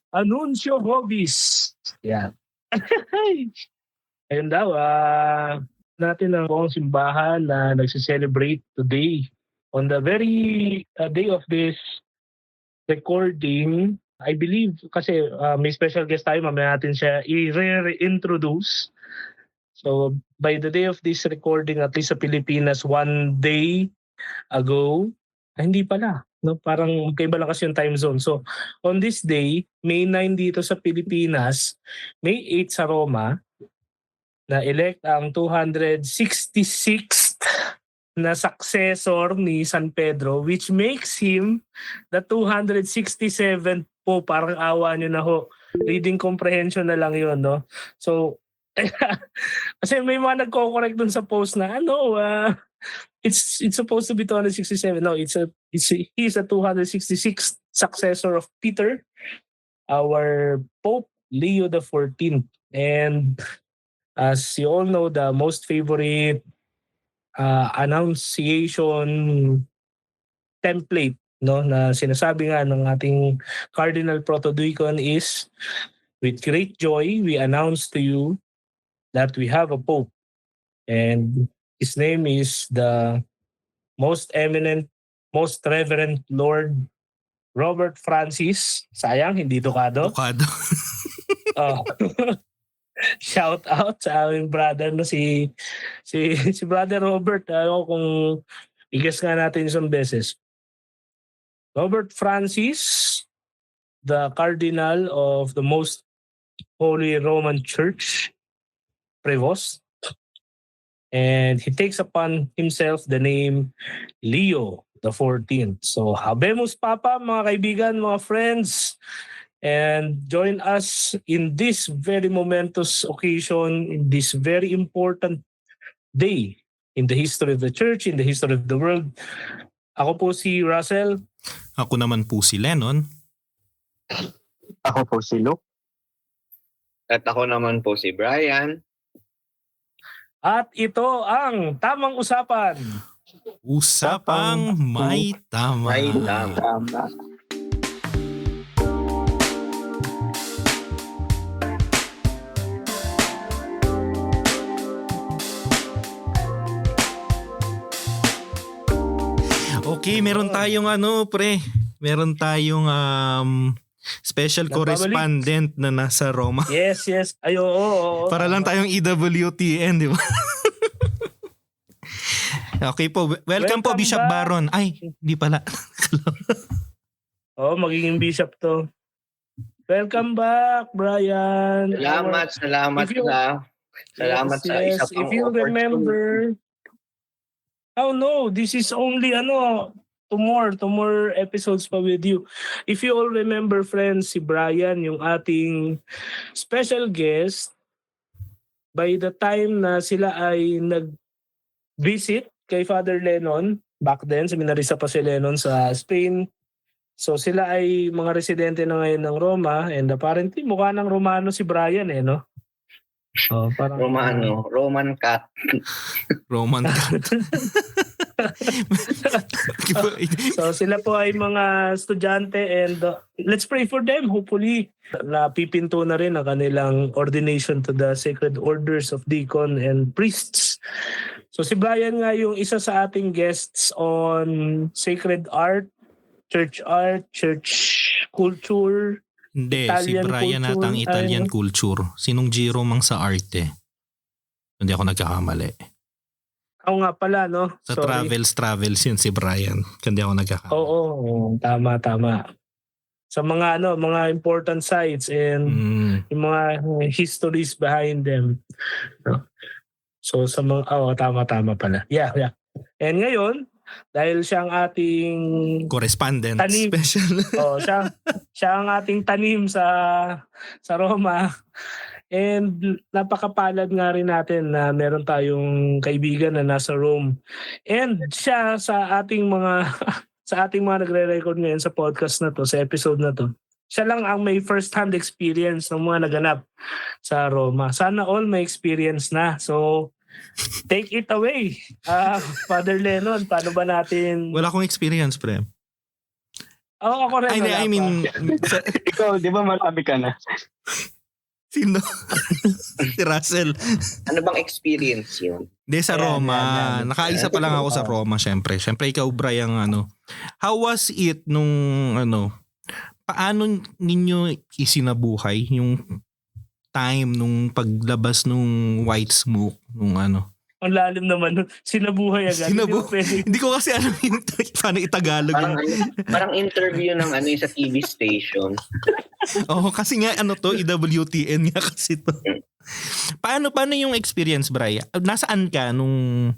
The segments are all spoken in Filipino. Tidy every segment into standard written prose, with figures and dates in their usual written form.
Anunsyo Hobbies. Yan. Ayun daw, natin ang buong simbahan na nagse-celebrate today. On the very day of this recording, I believe, kasi may special guest tayo, mamaya natin siya i-reintroduce. So, by the day of this recording, at least sa Pilipinas, one day ago, hindi pala. No, parang magkaiba lang kasi yung time zone. So, on this day, May 9 dito sa Pilipinas, May 8 sa Roma, na-elect ang 266th na successor ni San Pedro, which makes him the 267th po. Parang awa nyo na ho. Reading comprehension na lang yun, no? So, kasi may mga nagko-correct dun sa post na, it's supposed to be 267. No, he's a 266th successor of Peter, our Pope Leo the 14th. And as you all know, the most favorite annunciation template, no, na sinasabi nga ng ating Cardinal Protodeacon is, with great joy, we announce to you that we have a Pope. And his name is the most eminent, most reverend Lord Robert Francis. Sayang, hindi Ducado. Shout out sa aming brother na si Brother Robert. Kung i-guess nga natin isang beses. Robert Francis, the Cardinal of the Most Holy Roman Church, Prevost. And he takes upon himself the name Leo the 14th. So, habemus Papa, mga kaibigan, mga friends, and join us in this very momentous occasion, in this very important day in the history of the Church, in the history of the world. Ako po si Russell. Ako naman po si Lennon. Ako po si Luke. At ako naman po si Brian. At ito ang Tamang Usapan. Usapang may tama. May tama. Okay, meron tayong meron tayong special correspondent na nasa Roma. Yes. Ay, oo. Para lang tayong EWTN, di ba? Okay po. Welcome po, Bishop back. Baron. Ay, hindi pala. Magiging bishop to. Welcome back, Brian. Salamat sa isa pang If you remember, this is only two more episodes pa with you. If you all remember, friends, si Brian, yung ating special guest, by the time na sila ay nag-visit kay Father Lennon, back then, seminarista pa si Lennon sa Spain. So sila ay mga residente na ngayon ng Roma, and apparently mukha ng Romano si Brian, no? Parang Roman cat. Roman cat. So sila po ay mga estudyante, and let's pray for them. Hopefully, napipinto na rin ang kanilang ordination to the sacred orders of deacon and priests. So si Brian nga yung isa sa ating guests on sacred art, church culture. Hindi, Italian si Brian culture, natang Italian culture. Sinong Giro mang sa arte? Hindi ako nagkakamali. Ako nga pala, no? Sa Sorry. travels yun si Brian. Hindi ako nagkakamali. Oo, tama. Sa mga mga important sites and yung mga histories behind them. So sa mga tama pala. Yeah. And ngayon, dahil siya ang ating correspondent tanim. Special. siya ang ating tanim sa Roma. And napakapalad nga rin natin na meron tayong kaibigan na nasa Rome. And siya sa ating mga nagre-record ngayon sa podcast na to, sa episode na to, siya lang ang may first-hand experience ng mga naganap sa Roma. Sana all may experience na. So, take it away. Father Lennon, paano ba natin... Wala akong experience, pre. Ako rin. Ay, wala I mean, sa, Ikaw, di ba marami ka na? sino? Si Russel. Ano bang experience yun? Hindi, sa Ayan, Roma. yan. Nakaisa pa lang ako sa Roma, syempre. Syempre, ikaw, Brian, how was it nung, paano ninyo isinabuhay yung time nung paglabas nung White Smoke, nung Ang lalim naman. Sinabuhay agad. Sinabuhay. Hindi ko kasi alam yung paano itagalog Parang, yung... parang interview ng sa TV station. Oo, kasi nga EWTN nga kasi to. Paano yung experience, Bri? Nasaan ka nung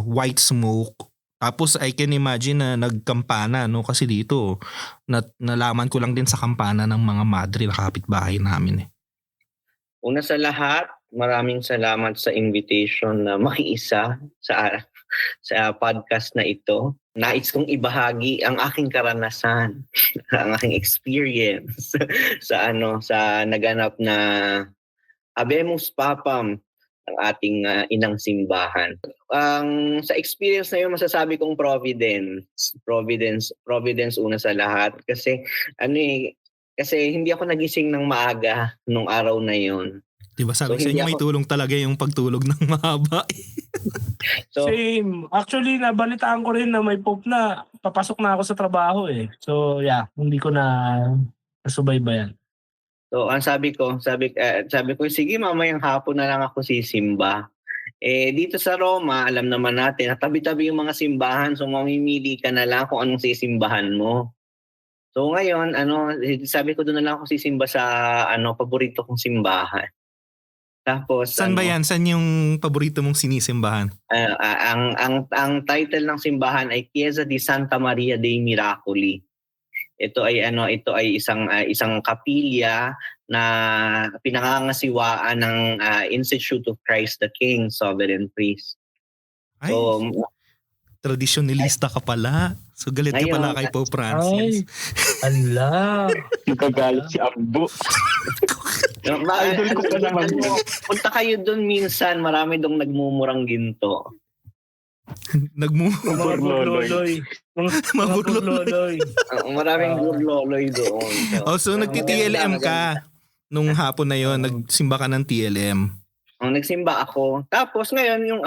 White Smoke? Tapos I can imagine na nagkampana, no? Kasi dito, nalaman ko lang din sa kampana ng mga madre na kapitbahay namin. Una sa lahat, maraming salamat sa invitation na makiisa sa podcast na ito. Nais kong ibahagi ang aking karanasan, ang aking experience sa naganap na Habemus Papam, ang ating inang simbahan. Sa experience na yun, masasabi kong Providence una sa lahat. Kasi kasi hindi ako nagising ng maaga nung araw na yun. Diba sabi So, sa hindi inyo may ako- tulong talaga yung pagtulog ng mahaba. So, Same. Actually, nabalitaan ko rin na may pope na papasok na ako sa trabaho eh. So, yeah. Hindi ko na nasubaybayan. So, ang sabi ko, sige mamayang hapon na lang ako sisimba. Dito sa Roma, alam naman natin, tabi-tabi yung mga simbahan, so mamimili ka na lang kung anong sisimbahan mo. So ngayon, sabi ko doon na lang ako sisimba sa paborito kong simbahan. Tapos Saan ba yan? Saan yung paborito mong sinisimbahan? ang title ng simbahan ay Chiesa di Santa Maria dei Miracoli. Ito ay isang kapilya na pinangangasiwaan ng Institute of Christ the King, Sovereign Priest. Ay, So, tradisyonalista ka pala. So galit ka Ngayon, pala kay Pope Francis. Ala. Nagagalit si Ambo. Idol ko pa naman yun. Punta kayo doon minsan, marami dong nagmumurang ginto. Mga burloloy. Mga burloloy. Maraming gurloloy doon. So nagti-TLM ka nung hapon na yon, nagsimba ka ng TLM. Nagsimba ako. Tapos ngayon yung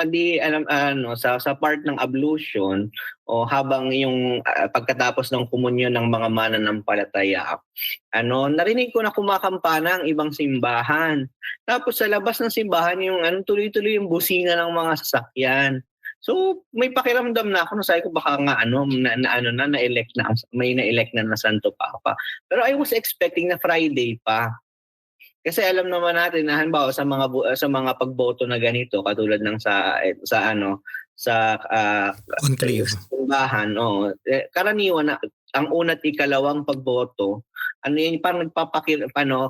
sa part ng ablution o habang yung pagkatapos ng komunyon ng mga mananampalataya, narinig ko na kumakampana ang ibang simbahan. Tapos sa labas ng simbahan yung tuloy-tuloy yung busina ng mga sasakyan. So may pakiramdam na ako, sabi ko baka nga na-elect na, may na-elect na Santo Papa. Pero I was expecting na Friday pa. Kasi alam naman natin na halimbawa sa mga pagboto na ganito katulad ng sa Conclave. simbahan, karaniwan na ang una't ikalawang pagboto, parang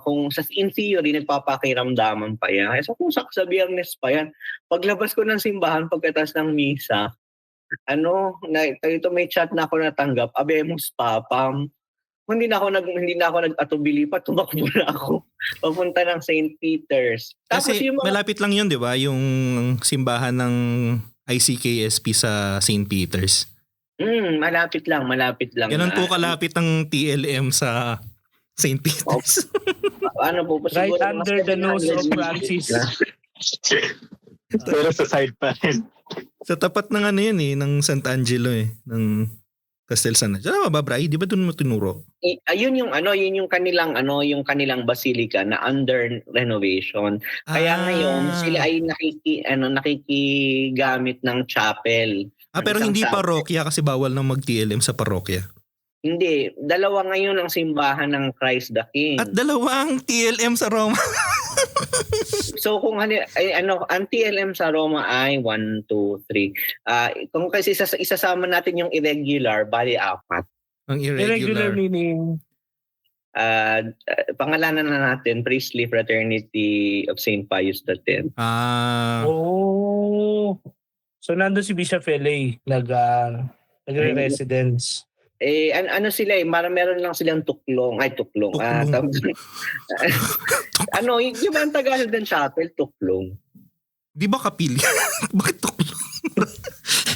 kung sa in theory nagpapakiramdaman pa yan. So kung sa Biyernes pa yan, paglabas ko ng simbahan pagkatapos ng misa, may chat na ako natanggap, Habemus Papam. Hindi na ako nag-atubili pa, tumakbo na ako papunta ng St. Peter's. Tapos Kasi malapit lang yun, di ba? Yung simbahan ng ICKSP sa St. Peter's. Malapit lang. Ganun po kalapit ang TLM sa St. Peter's. Right under the nose of Francis. Pero sa side pa rin. Sa tapat ng ng St. Angelo ng Castel San Angelo. Ba, Bri? Di ba doon mo tinuro? Ayun yung kanilang basilica na under renovation. Kaya ngayon sila ay nakikigamit ng chapel. Pero hindi parokya kasi bawal nang mag-TLM sa parokya. Hindi, dalawa ngayon ang simbahan ng Christ the King. At dalawang TLM sa Roma. So kung ang TLM sa Roma ay 1, 2, 3. Kung kasi isasama natin yung irregular, bali 4. Ang Irregular irregular. meaning Pangalanan na natin Priestly Fraternity of St. Pius X. So nandun si Bishop LA nagre-residence. Sila meron lang silang tuklong. Tuklong. Yung ba ang Tagalog ng chapel, tuklong. Di ba kapilya? Bakit tuklong?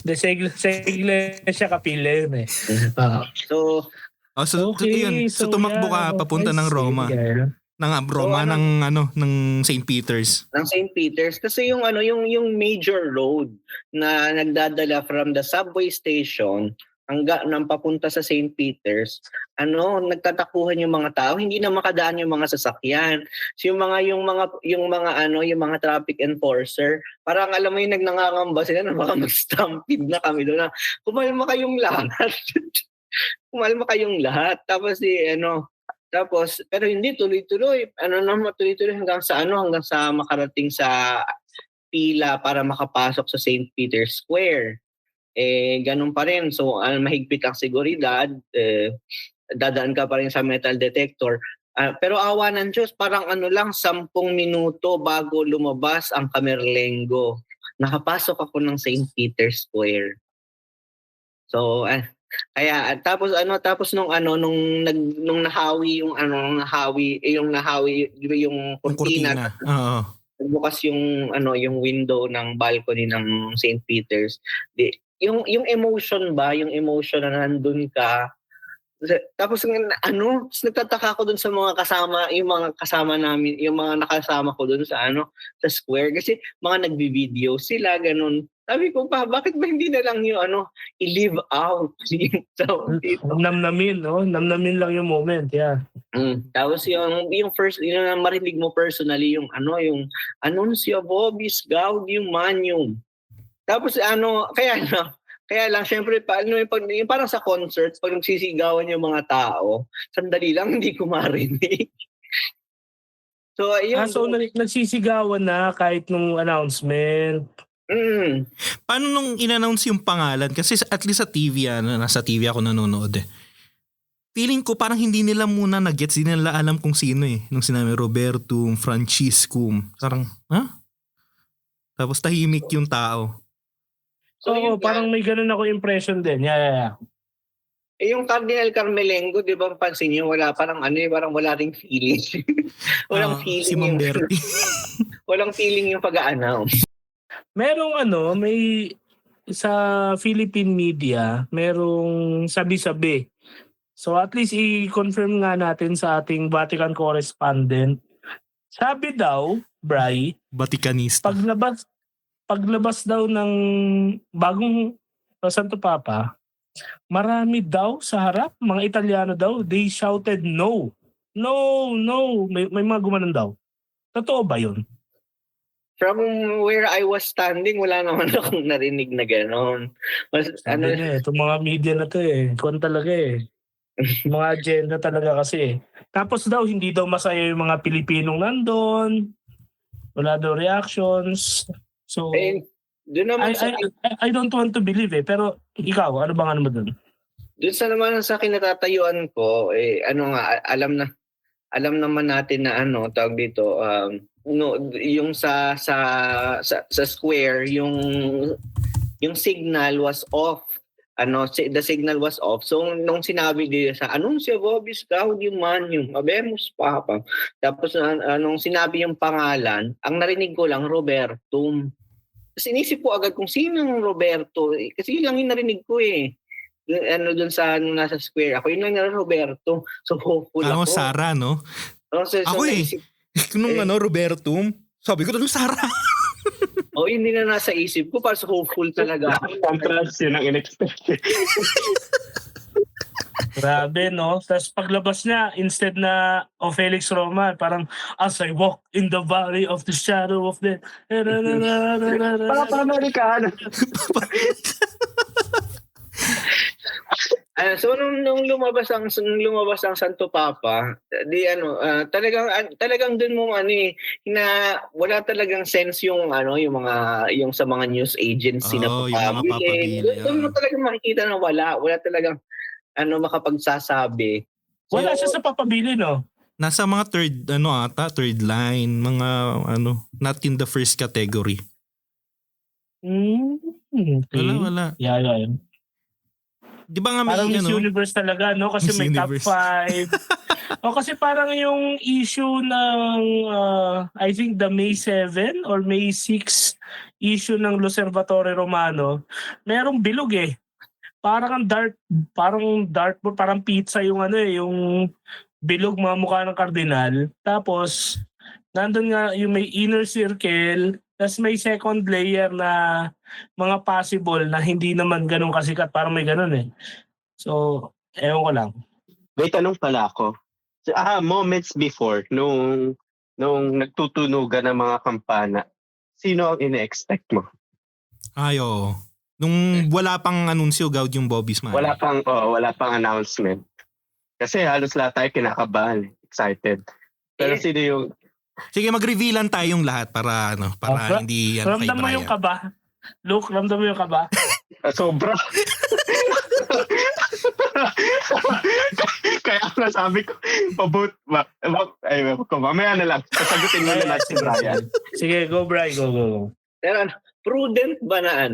Sa iglesia kapila yun eh. So, So tumakbo ka papunta ng Roma. Roma So, ng St. Peter's. ng St. Peter's kasi yung major road na nagdadala from the subway station hanggang nang papunta sa St. Peter's, nagtatakuhan yung mga tao, hindi na makadaan yung mga sasakyan. So yung mga traffic enforcer, parang alam mo yung nagnangangamba sila na baka mag-stampede na kami doon na kumalma kayong lahat. Kumalma kayong lahat. Tapos pero hindi tuloy-tuloy. Tuloy-tuloy hanggang sa makarating sa pila para makapasok sa St. Peter's Square. Ganun pa rin. So, mahigpit ang seguridad. Dadaan ka pa rin sa metal detector. Pero awa ng Diyos, parang 10 minuto bago lumabas ang Camerlengo. Nakapasok ako ng St. Peter's Square. So, kaya tapos nung nahawi yung kurtina. Oo. Bukas yung window ng balcony ng St. Peter's. Yung emotion na nandun ka. Tapos nagtataka ako dun sa mga kasama namin, yung mga nakasama ko dun sa square kasi mga nagbi-video sila ganun. Sabi ko pa, bakit ba hindi na lang yung i-live out? Namnamin lang yung moment, yeah. Tapos yung first, na marinig mo personally yung Anunsio Vobis Gaudium Magnum. Tapos kaya lang syempre yung parang sa concert pag nagsisigawan yung mga tao, sandali lang hindi ko marinig. So ayun. Nagsisigawan na kahit nung announcement. Paano nung in-announce yung pangalan? Kasi at least sa TV, nasa TV ako nanonood eh. Feeling ko parang hindi nila muna nag-gets, hindi nila alam kung sino eh. Nung sinabi Robertum, Franciscum, parang, Tapos tahimik yung tao. So, parang may ganun ako impression din. Yeah. Yung Cardinal Carmelengo, di ba pansin niyo, parang wala ring feeling. Walang feeling. Si Ma'am Bertie. Walang feeling yung pag-a-announce. Merong may sa Philippine media, merong sabi-sabi. So at least i-confirm nga natin sa ating Vatican correspondent. Sabi daw, Bri, Vaticanista. paglabas daw ng bagong Santo Papa, marami daw sa harap, mga Italiano daw, they shouted no. No. May mga gumanon daw. Totoo ba yun? From where I was standing, wala naman akong narinig na gano'n. Itong mga media na to Kung talaga mga agenda talaga kasi Tapos daw, hindi daw masaya yung mga Pilipinong nandun. Wala daw reactions. So, I don't want to believe pero ikaw, ano bang mo dun? Doon sa kinatatayuan ko, alam naman natin na tawag dito, yung sa square, yung signal was off. The signal was off. So nung sinabi dito sa Anunsio Vobis Gaudium Magnum, Habemus Papa. Tapos nung sinabi yung pangalan, ang narinig ko lang Robertum. Kasi inisip ko agad kung sino yung Roberto. Kasi yun lang yung narinig ko doon sa nasa square. Ako yun lang yung Roberto. So hopeful ako. Sara, no? Ako nung Robertum, sabi ko doon Sara. Hindi na nasa isip ko para sa hopeful talaga. Contrast yun ang unexpected. Grabe, no? Tapos paglabas niya, instead na Felix Roman, parang as I walk in the valley of the shadow of death. Papa Americano. So nung lumabas ang Santo Papa, talagang dun mo wala talagang sense yung sa mga news agency na papabili. Doon mo talagang makikita na wala talagang makapagsasabi. So, wala siya sa papabili, no? Nasa mga third line, mga not in the first category. Okay. Wala. Yeah. Di ba nga may parang Miss Universe talaga, no? Kasi Miss may Universe. Top 5. Kasi parang yung issue ng I think the May 7 or May 6 issue ng L'Osservatore Romano, merong bilog eh. Parang dartboard, parang pizza yung yung bilog mga mukha ng kardinal. Tapos nandun nga yung may inner circle, tapos may second layer na mga possible na hindi naman ganun kasikat, parang may ganun eh. So, ewan ko lang. May tanong pala ako. Moments before, nung nagtutunugan ng mga kampana, sino ang ine-expect mo? Ayo. Nung wala pang anunsyo, Gaud yung Bobby Smile. Wala pang announcement. Kasi halos lahat tayo kinakabahan, excited. Pero sino yung... Sige, mag-revealan tayong lahat para hindi kay Ramdam mo Brian. yung kaba? Luke, ramdam mo yung kaba? Sobra. Kaya nasabi ko, mamaya na lang. Sasagutin mo na natin si Brian. Sige, go Brian, go. Pero prudent ba na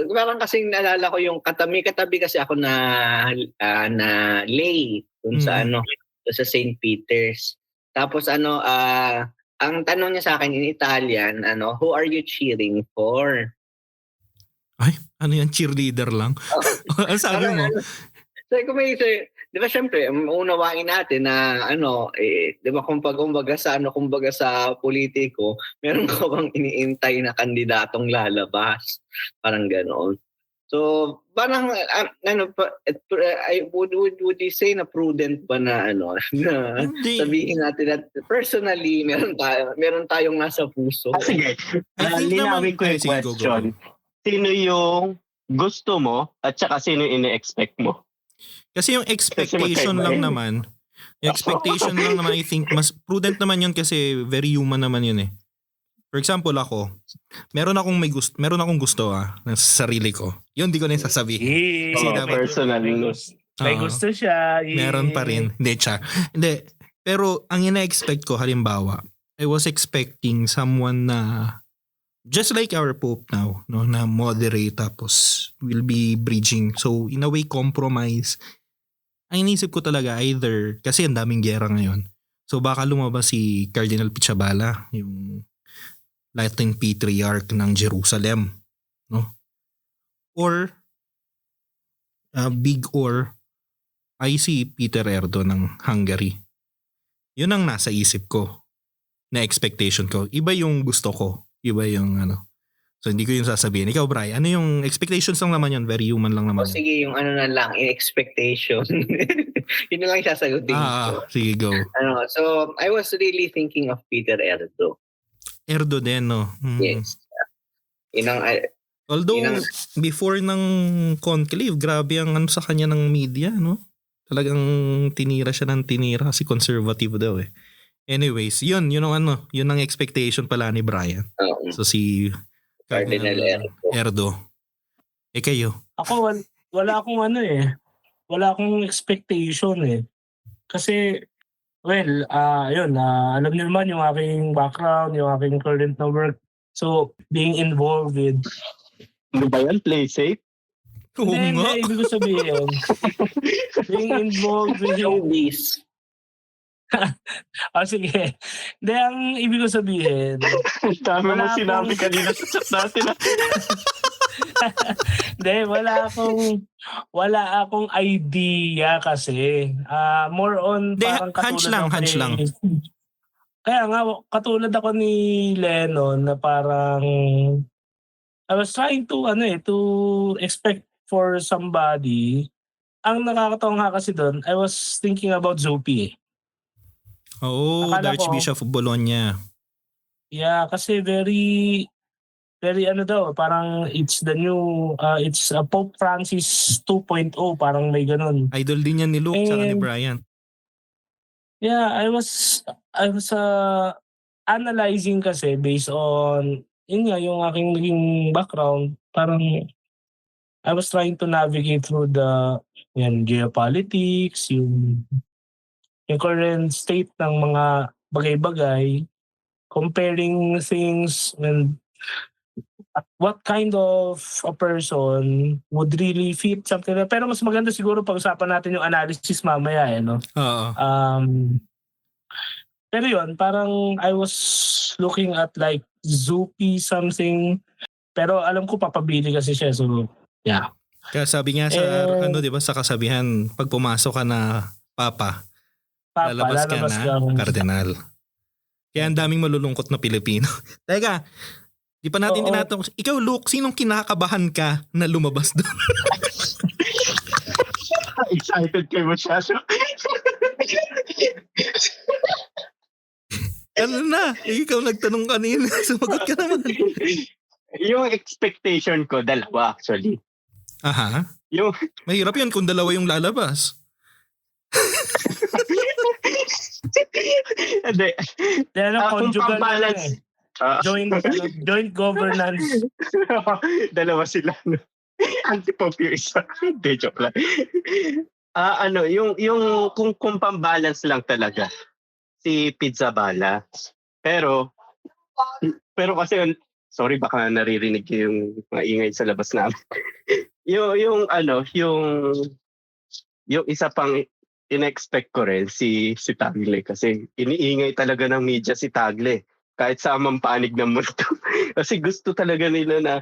parang kasing naalala ko yung katabi kasi ako na lay dun sa sa St. Peter's. Tapos ang tanong niya sa akin in Italian, who are you cheering for? Ay, ano yan, cheerleader lang? Ang sabi mo? Sabi ko di ba syempre, unawain natin na di ba kumbaga sa politiko, meron ka bang iniintay na kandidatong lalabas? Parang ganoon. So, parang would you say na prudent ba na na sabihin natin na personally meron tayong nasa puso? Sige, linawin ko yung question. Sino yung gusto mo at saka sino yung ine-expect mo? Kasi yung expectation lang naman, I think mas prudent naman yun kasi very human naman yun eh. For example ako, meron akong gusto na sa sarili ko. Yun di ko na sasabihin. Kasi personally. May gusto siya. Meron pa rin. Hindi. Pero ang ina-expect ko, halimbawa, I was expecting someone na just like our Pope now, no, na moderate tapos will be bridging. So in a way compromise. Ang inisip ko talaga either, kasi ang daming giyera ngayon. So baka lumabas si Cardinal Pizzaballa, yung Latin Patriarch ng Jerusalem, no? Or ay si Peter Erdo ng Hungary. Yun ang nasa isip ko, na expectation ko. Iba yung gusto ko. Iba yung So hindi ko yung sasabihin. Ikaw, Brian, ano yung expectations lang naman yun? Very human lang naman. Sige, yung na lang, in expectation. Yun na lang sasagutin ko. Sige, go. So, I was really thinking of Peter Erdo. Erdo din, no? Yes. Although, before ng conclave, grabe ang sa kanya ng media, no? Talagang tinira siya ng tinira kasi conservative daw eh. Anyways, yun ang expectation pala ni Brian. So si Cardinal Erdo. Kayo? Ako wala akong wala akong expectation eh. Kasi alam niyo naman yung aking background, yung aking current na work. So being involved with Ano ba yan? Play safe? Oo Hindi, nga. ibig ko sabihin, being involved with Showbiz. sige. Hindi, ang ibig ko sabihin, Dami mo sinabi kanina sa chat natin. hindi, wala akong idea kasi. More on Hindi, parang hunch lang. Kaya nga, katulad ako ni Lennon na parang I was trying to expect for somebody. Ang nakakatawa nga kasi doon, I was thinking about Zopi eh. Oo, the Archbishop of Bologna. Yeah, kasi very parang it's the new, it's Pope Francis 2.0, parang may ganun. Idol din yan ni Luke tsaka ni Brian. Yeah, I was analyzing kasi based on, yung aking naging background, parang I was trying to navigate through the geopolitics, yung current state ng mga bagay-bagay, comparing things and what kind of a person would really fit something. Pero mas maganda siguro pag-usapan natin yung analysis mamaya no? Oo. Pero yun, parang I was looking at like Zupi something. Pero alam ko papabili kasi siya. So, yeah. Kaya sabi nga sa di ba, sa kasabihan, pag pumasok ka na papa, lalabas ka na kardinal. Kaya ang daming malulungkot na Pilipino. Teka, di pa natin tinatanong. Ikaw, Luke, sinong kinakabahan ka na lumabas doon? Excited kayo masyado. Ano na? Ikaw nagtanong kanina. Sumagot ka naman. Yung expectation ko, dalawa actually. Aha. Mahirap yun kung dalawa yung lalabas. Hindi. Conjugal balance. Joint governance. Dalawa sila. Anti-pop yung isa. Hindi, joke lang. Yung kung pambalance lang talaga, si Pizzaballa. Pero kasi, sorry baka naririnig yung mga ingay sa labas namin. yung isa pang in-expect ko rin si Tagle kasi iniingay talaga ng media si Tagle kahit sa amang panig ng mundo. Kasi gusto talaga nila na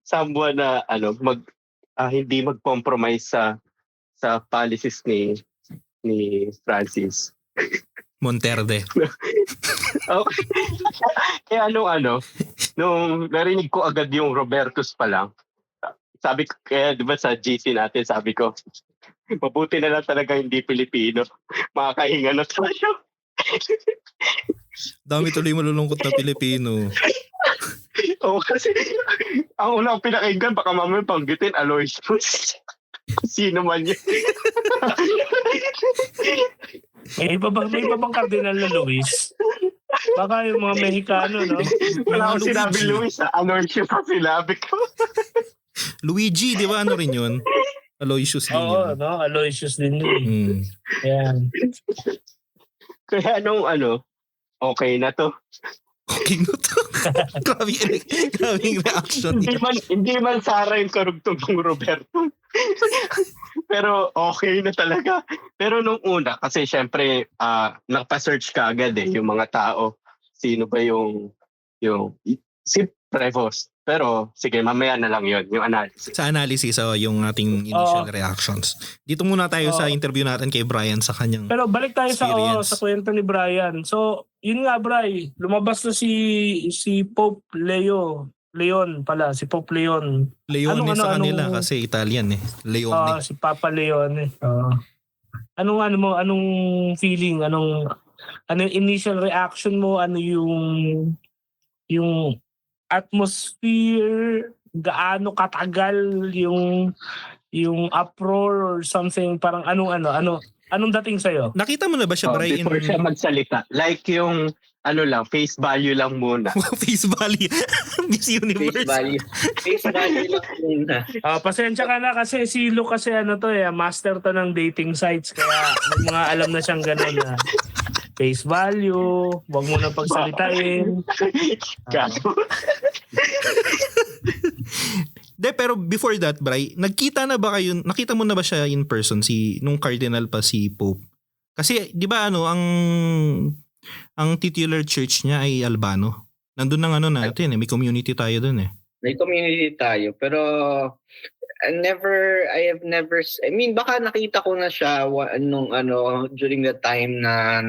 someone na hindi mag-compromise sa policies ni Francis Monterde. Okay. Kaya nung narinig ko agad yung Robertus pa lang, sabi ko, kaya di ba sa GC natin, sabi ko, mabuti na lang talaga hindi Pilipino. Makakahinga na tayo. Dami tuloy malulungkot na Pilipino. Oo, kasi ang unang pinakinggan, baka mamaya panggitin, Aloysius. Sino man yun. May iba bang Cardinal na Luis? Baka yung mga Mexicano, no? Wala akong sinabi Luis, Aloysius ang sinabi ko. Luigi, di ba ano rin yun? Aloysius din Oo, yun. no? Aloysius din yun. Yan. Kaya okay na to. Okay na to. Grabing reaction. Hindi man Sara yung karugtong ng Roberto. Pero okay na talaga. Pero nung una, kasi syempre, nakasearch ka agad yung mga tao. Sino ba yung si Prevost. Pero sige, mamaya na lang yon yung analysis. Sa analysis, yung ating initial reactions. Dito muna tayo sa interview natin kay Brian sa kanyang Pero balik tayo experience. sa kwento ni Brian. So, yun nga, Bri, lumabas na si Pope Leon pala, si Pope Leon. Leone sa kanila kasi Italian Leone. Si Papa Leone. Anong feeling? Anong initial reaction mo? Ano yung atmosphere? Gaano katagal yung uproar or something? Parang anong dating sa'yo? Nakita mo na ba siya, Brian? Before siya magsalita. Like yung face value lang muna. Face value. Miss Universe. Face value lang muna. Pasensya ka na kasi si Luke kasi master to ng dating sites. Kaya may mga alam na siyang gano'n na face value, wag mo na pagsalitain. Pero before that, Bri, nakita mo na ba siya in person nung cardinal pa si Pope? Kasi 'di ba ang titular church niya ay Albano. Nandun ng natin may community tayo dun May community tayo pero baka nakita ko na siya during the time na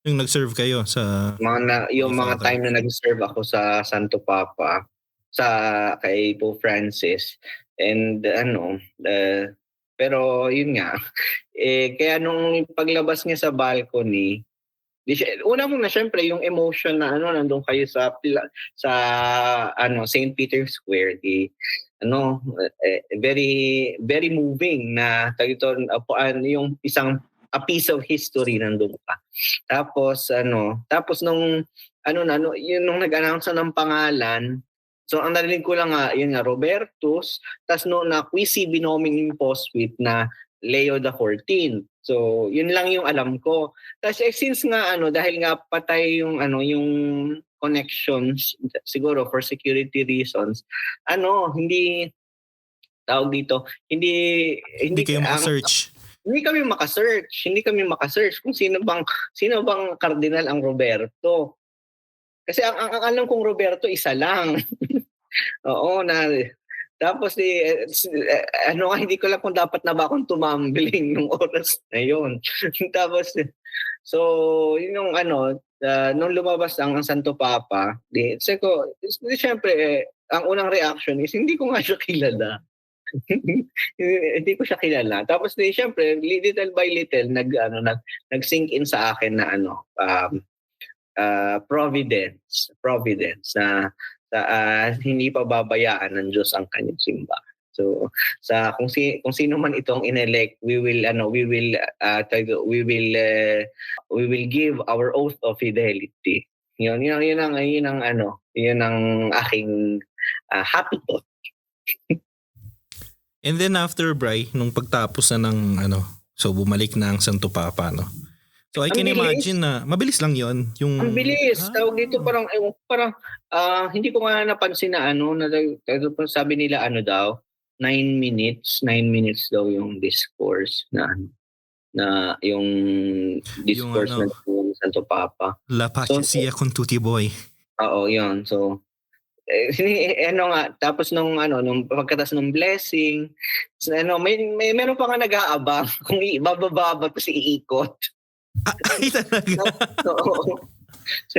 yung nag-serve kayo sa mga time na nag-serve ako sa Santo Papa kay Pope Francis and pero yun nga kaya nung paglabas niya sa balcony una muna syempre yung emotion na nandun kayo sa St. Peter's Square very very moving na yung isang a piece of history nandun pa. Tapos nung nung nag-announce ng pangalan. So ang narinig ko lang yun nga Robertus, tas no na Quisi binoming imposuit na Leo XIV. So yun lang yung alam ko. Tas since nga dahil nga patay yung yung connections siguro for security reasons hindi tawag dito hindi kayo maka-search. Hindi kami maka-search kung sino bang cardinal ang Roberto. Kasi ang alam kong Roberto, isa lang. Oo, na tapos hindi ko alam kung dapat na ba akong tumambling nung oras na yun. Tapos, so, yun yung nung lumabas ang Santo Papa, siyempre, ang unang reaction is, hindi ko nga siya kilala. Hindi ko siya kilala. Tapos, siyempre, little by little, nag-sink in sa akin na providence na hindi pa babayaan ng Diyos ang kanyang simbahan. So kung sino man itong inelect, we will give our oath of fidelity. Yun ang aking happy thought. And then after, Bri, nung pagtapos na ng so bumalik na ang Santo Papa, no? So I can imagine na mabilis lang yon yung ang bilis. Tawag dito parang hindi ko nga napansin na sabi nila daw 9 minutes daw yung discourse na yung discourse ng Santo Papa. La Pacesia con tutti boy. Oo, yun. So tapos nung pagkatas ng blessing, may meron pa nga nag-aabang kung ibababa ba to si iikot. Ay, talaga? Oo. So,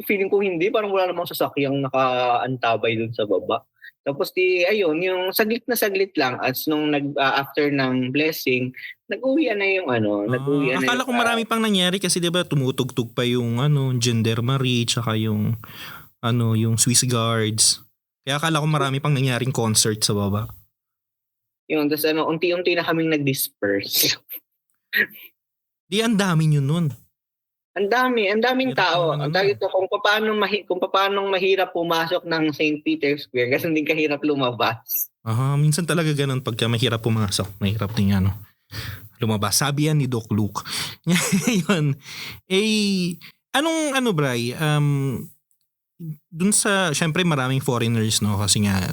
feeling ko hindi. Parang wala namang sasakyang nakaantabay dun sa baba. Tapos ayun, yung saglit lang as nung after ng blessing, nag-uwi na yung nag-uwi na. Akala ko marami pang nangyari kasi 'di ba tumutugtog pa yung Gendarmerie tsaka yung yung Swiss Guards. Kaya akala ko marami pang nangyaring concert sa baba. Yun, tapos unti-unti na kaming nag-disperse. Di ang dami nyo nun. Ang daming tao. Ang tawag ito kung paano mahirap pumasok ng St. Peter's Square kasi hindi kahirap lumabas. Minsan talaga ganun pagka mahirap pumasok. Mahirap din lumabas. Sabi yan ni Doc Luke. Yun. Anong Bri? Dun sa, syempre maraming foreigners, no? Kasi nga,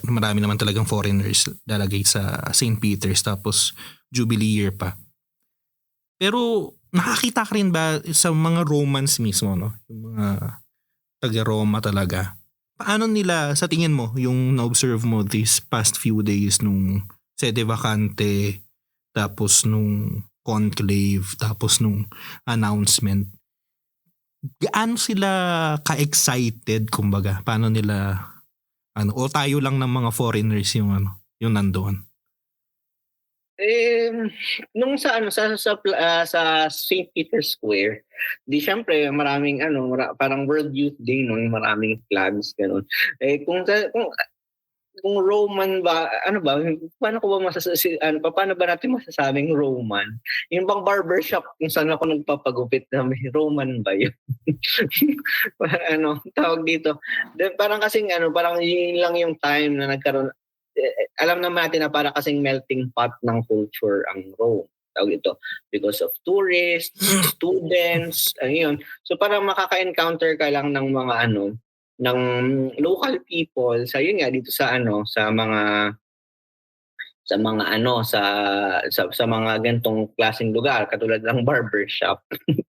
marami naman talagang foreigners lalagay sa St. Peter's tapos Jubilee year pa. Pero nakakita ka rin ba sa mga Romans mismo, no? Yung mga taga-Roma talaga. Paano nila, sa tingin mo, yung na-observe mo these past few days nung sede vacante, tapos nung conclave, tapos nung announcement, gaano sila ka-excited, kumbaga? Paano nila, o tayo lang ng mga foreigners yung nandoon? Nung sa St. Peter's Square, di syempre maraming parang World Youth Day, no, maraming flags ganun. Kung Roman ba, paano ba natin masasabing Roman? Yung bang barbershop kung saan ako nagpapagupit na may Roman ba yun? Tawag dito. Parang kasing parang yun lang yung time na nagkaroon. Alam naman natin na para kasing melting pot ng culture ang Rome. Tawag ito. Because of tourists, students, yun. So parang makaka-encounter ka lang ng mga ng local people sa yun nga dito sa mga gantong klaseng lugar katulad ng barbershop.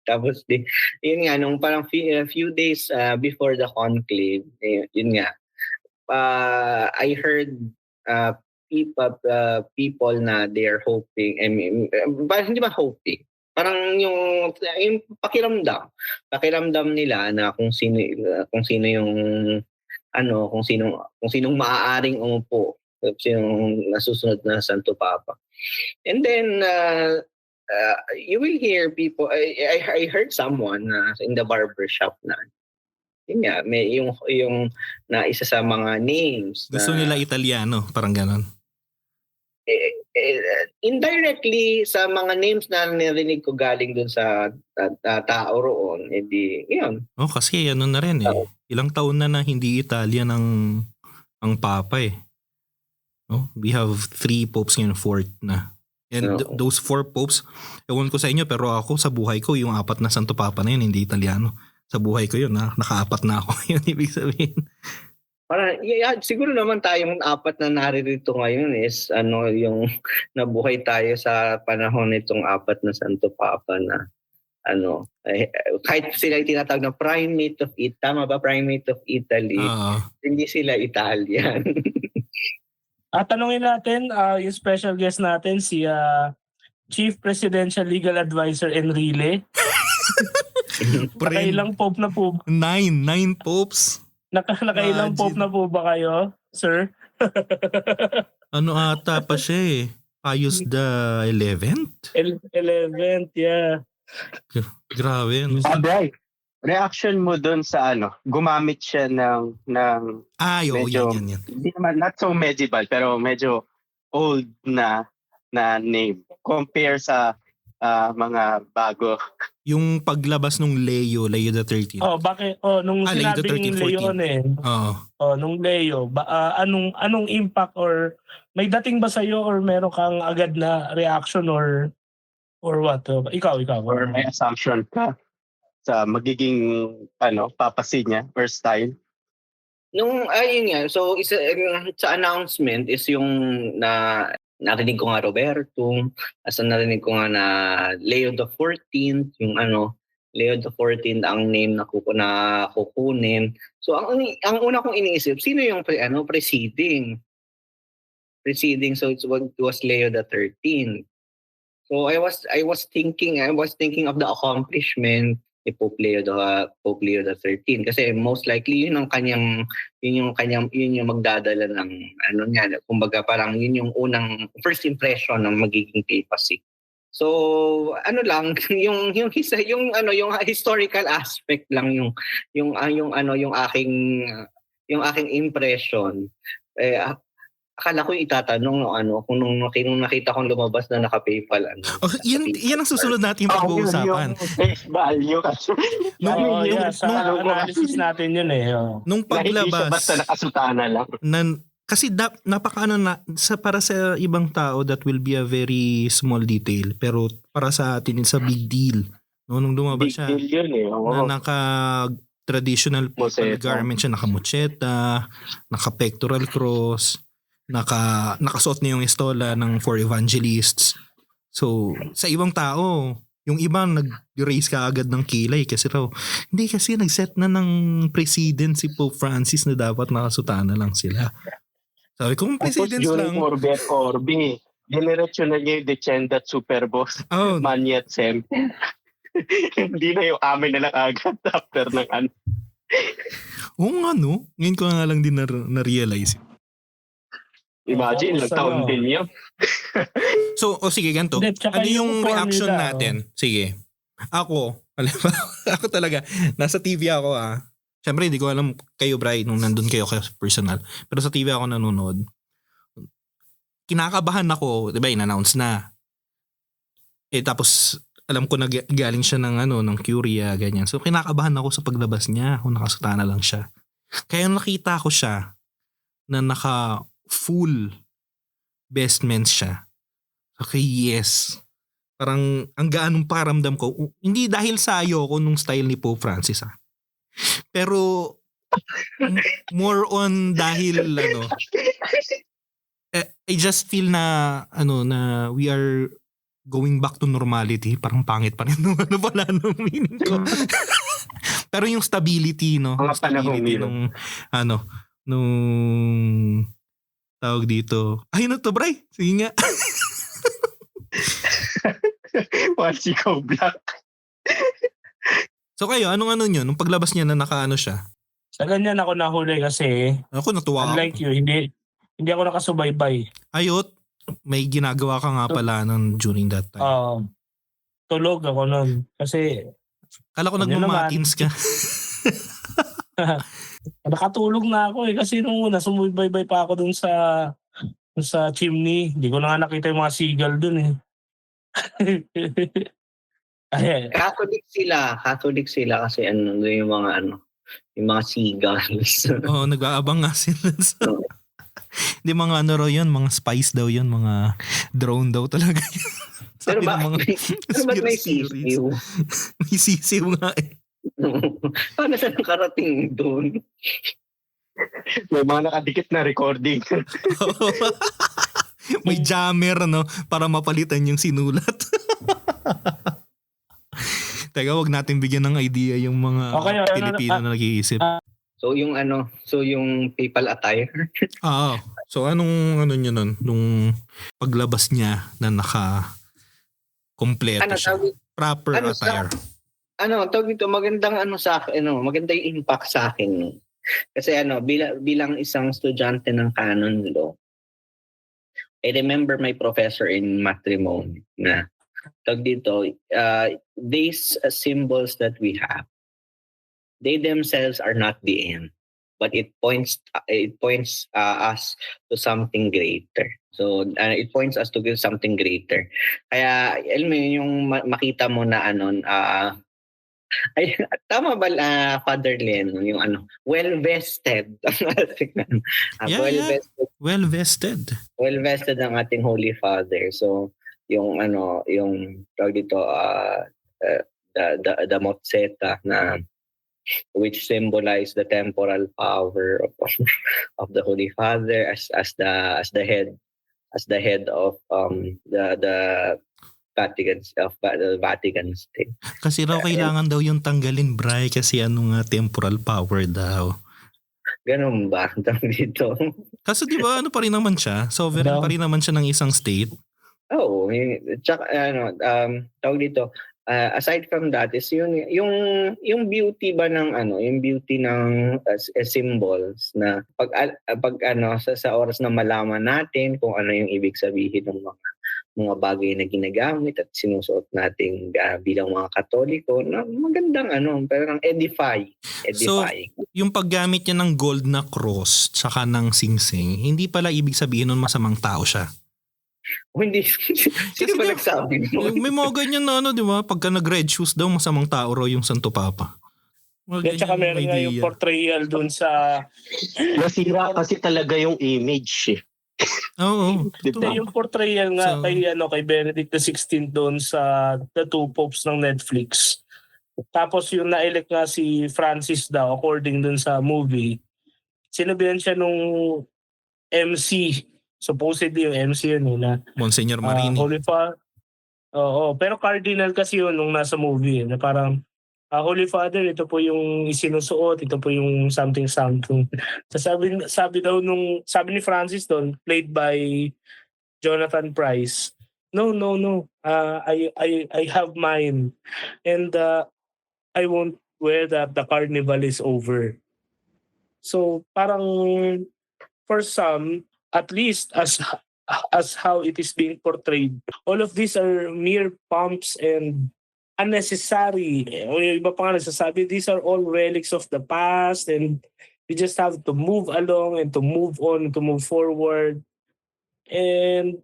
Tapos yun nga nung parang few days before the conclave, yun nga I heard people na they are hoping, hindi ba hoping, parang yung pakiramdam nila na kung sino yung kung sinong maaaring umupo, sinong nasusunod na Santo Papa. And then you will hear people, I heard someone in the barbershop na yun nga, may yung na isa sa mga names. Gusto nila Italiano, parang ganon. Indirectly sa mga names na narinig ko galing dun sa tao roon, edi yun. Kasi na rin ilang taon na hindi Italian ang Papa We have 3 popes ngayon, 4th na. And those 4 popes, ewan ko sa inyo, pero ako sa buhay ko, yung 4 na Santo Papa na yun, hindi Italiano. Sa buhay ko yun, naka-4 na ako. Yun ibig sabihin. Siguro naman tayong 4 na naririto ngayon is yung nabuhay tayo sa panahon nitong 4 na Santo Papa na kahit sila yung tinatawag na primate of Italy, tama ba? Primate of Italy, hindi sila Italian. Tanungin natin yung special guest natin, si Chief Presidential Legal Advisor Enrile. Nakailang pope na po? 9 popes. Nakailang pope na po ba kayo, sir? Ano ata pa siya eh? Pius the 11th? 11th, yeah. Grabe. Abay, reaction mo dun sa gumamit siya ng medyo, yan. Hindi naman, not so medieval, pero medyo old na name. Compare sa mga bago. Yung paglabas nung Leo the 13th. Bakit? Nung Leo the sinabing 13th, Leon nung Leo, anong impact or may dating ba sa'yo or meron kang agad na reaction or what? Ikaw. Or may assumption ka sa magiging papacy niya or style? Ayun nga. So, sa announcement is yung narinig ko nga Roberto, narinig ko nga na Leo the 14th, yung Leo the 14th ang name na kukunin. So, ang una kong iniisip, sino yung preceding? So it was Leo the 13th. So I was thinking of the accomplishment ni Pope Leo the 13th kasi most likely yun yung magdadala ng kumbaga parang yun yung unang first impression ng magiging papacy. So yung historical aspect lang yung aking impression. Akala ko itatanong kung nung nakita kong lumabas na naka-PayPal. Yan ang susunod natin pag-uusapan. Yung face value kasi. Sa analysis natin yun eh. Nung paglabas. Basta nakasutana lang. Kasi para sa ibang tao that will be a very small detail pero para sa atin it's a big deal. Nung lumabas siya. Big deal yun eh. Na traditional garment siya, naka-mucheta, naka-pectoral cross, nakasuot niya yung estola ng four evangelists. So, sa ibang tao, yung ibang nag-raise ka agad ng kilay kasi raw, hindi kasi nag-set na ng president si Pope Francis na dapat nakasutana lang sila. Sabi ko, kung presidents lang. Tapos during Orbe, dinerecho na niya yung Decenda at Superboss. Manyat Sem. Hindi na yung amin na lang agad after ng ngayon ko nga lang din na-realize. Imagine, nagtaon din yun. So, sige, ganito. Ano yung reaction natin? Sige. Ako talaga, nasa TV ako Siyempre, hindi ko alam kayo, Bri, nung nandun kayo personal. Pero sa TV ako nanonood. Kinakabahan ako, di ba, in-announce na. Tapos, alam ko na galing siya ng Curia, ganyan. So, kinakabahan ako sa paglabas niya kung nakasutana lang siya. Kaya nakita ko siya na full vestments siya. Okay, yes. Parang ang gaanong paramdam ko. Hindi dahil sa ayoko nung style ni Pope Francis Pero more on dahil I just feel na we are going back to normality. Parang pangit pa rin pala nung meaning ko. Pero yung stability stability nung tawag dito. Ay, to, Bray. Sige nga. Once you go black. So kayo, anong nyo? Nung paglabas niya na nakaano siya? Sa ganyan ako nahuli kasi. Ako natuwa unlike you, hindi ako nakasubaybay. Ayot, may ginagawa ka nga pala during that time. Tulog ako nun. Kasi kala ko nagmamatins ka. Nakatulog na ako kasi nung una sumubaybay pa ako dun sa chimney. Hindi ko na nga nakita yung mga seagull dun Catholic sila kasi yung mga seagulls. Nag-aabang nga sila. Hindi mga yun, mga spies daw yun, mga drone daw talaga yun. Pero ba't may sisiw? May sisiw nga Paano siya nakarating doon? May mga nakadikit na recording. May jammer para mapalitan yung sinulat. Teka, wag natin bigyan ng idea yung mga Okay, Pilipino na nag-iisip. So yung papal attire. Oo. So anong ano niya nun? Nung paglabas niya na kompleto siya. Proper attire. Tawag dito, magandang sa akin, maganda yung impact sa akin. Kasi bilang isang estudyante ng canon law, I remember my professor in matrimony na tawag dito, these symbols that we have, they themselves are not the end, but it points us to something greater. So it points us to something greater. Kaya alam mo yung makita mo na ay tama ba Father Len yung well-vested Well-vested. Well-vested ang ating Holy Father. So yung yung tawag dito the mozzetta na which symbolize the temporal power of the Holy Father as the head of the Vatican State. Kasi raw kailangan daw yung tanggalin, Bray, kasi temporal power daw. Ganun ba dito? Kasi di ba pa rin naman siya? Sovereign pa rin naman siya ng isang state. Oo, tsaka tawag dito. Aside from that is yung beauty ba ng yung beauty ng symbols na pag sa oras na malaman natin kung ano yung ibig sabihin ng mga bagay na ginagamit at sinusuot natin bilang mga Katoliko na magandang pero edifying. So, yung paggamit niya ng gold na cross tsaka ng singsing, hindi pala ibig sabihin nun masamang tao siya. Hindi. Sino ba nagsabi mo? May mga ganyan na di ba? Pagka nag-red shoes daw, masamang tao raw yung Santo Papa. At saka meron nga yung portrayal dun sa... Nasira kasi talaga yung image eh. Oo. Diba? Yung portrayal nga kay Benedict XVI doon sa The Two Popes ng Netflix. Tapos yung na-elect nga si Francis daw, according dun sa movie, sinabihan siya nung MC. Supposedly yung MC yun na Monsignor Marini. Holy Father. Oo, pero cardinal kasi yun nung nasa movie na parang Holy Father, ito po yung isinusuot, ito po yung something. Sabi ni Francis doon, played by Jonathan Pryce. No. I have mine. And I won't wear that. The carnival is over. So parang for some, at least as how it is being portrayed, all of these are mere pomps and unnecessary. Yung iba pa nga nagsasabi, these are all relics of the past and you just have to move along and to move on, to move forward. And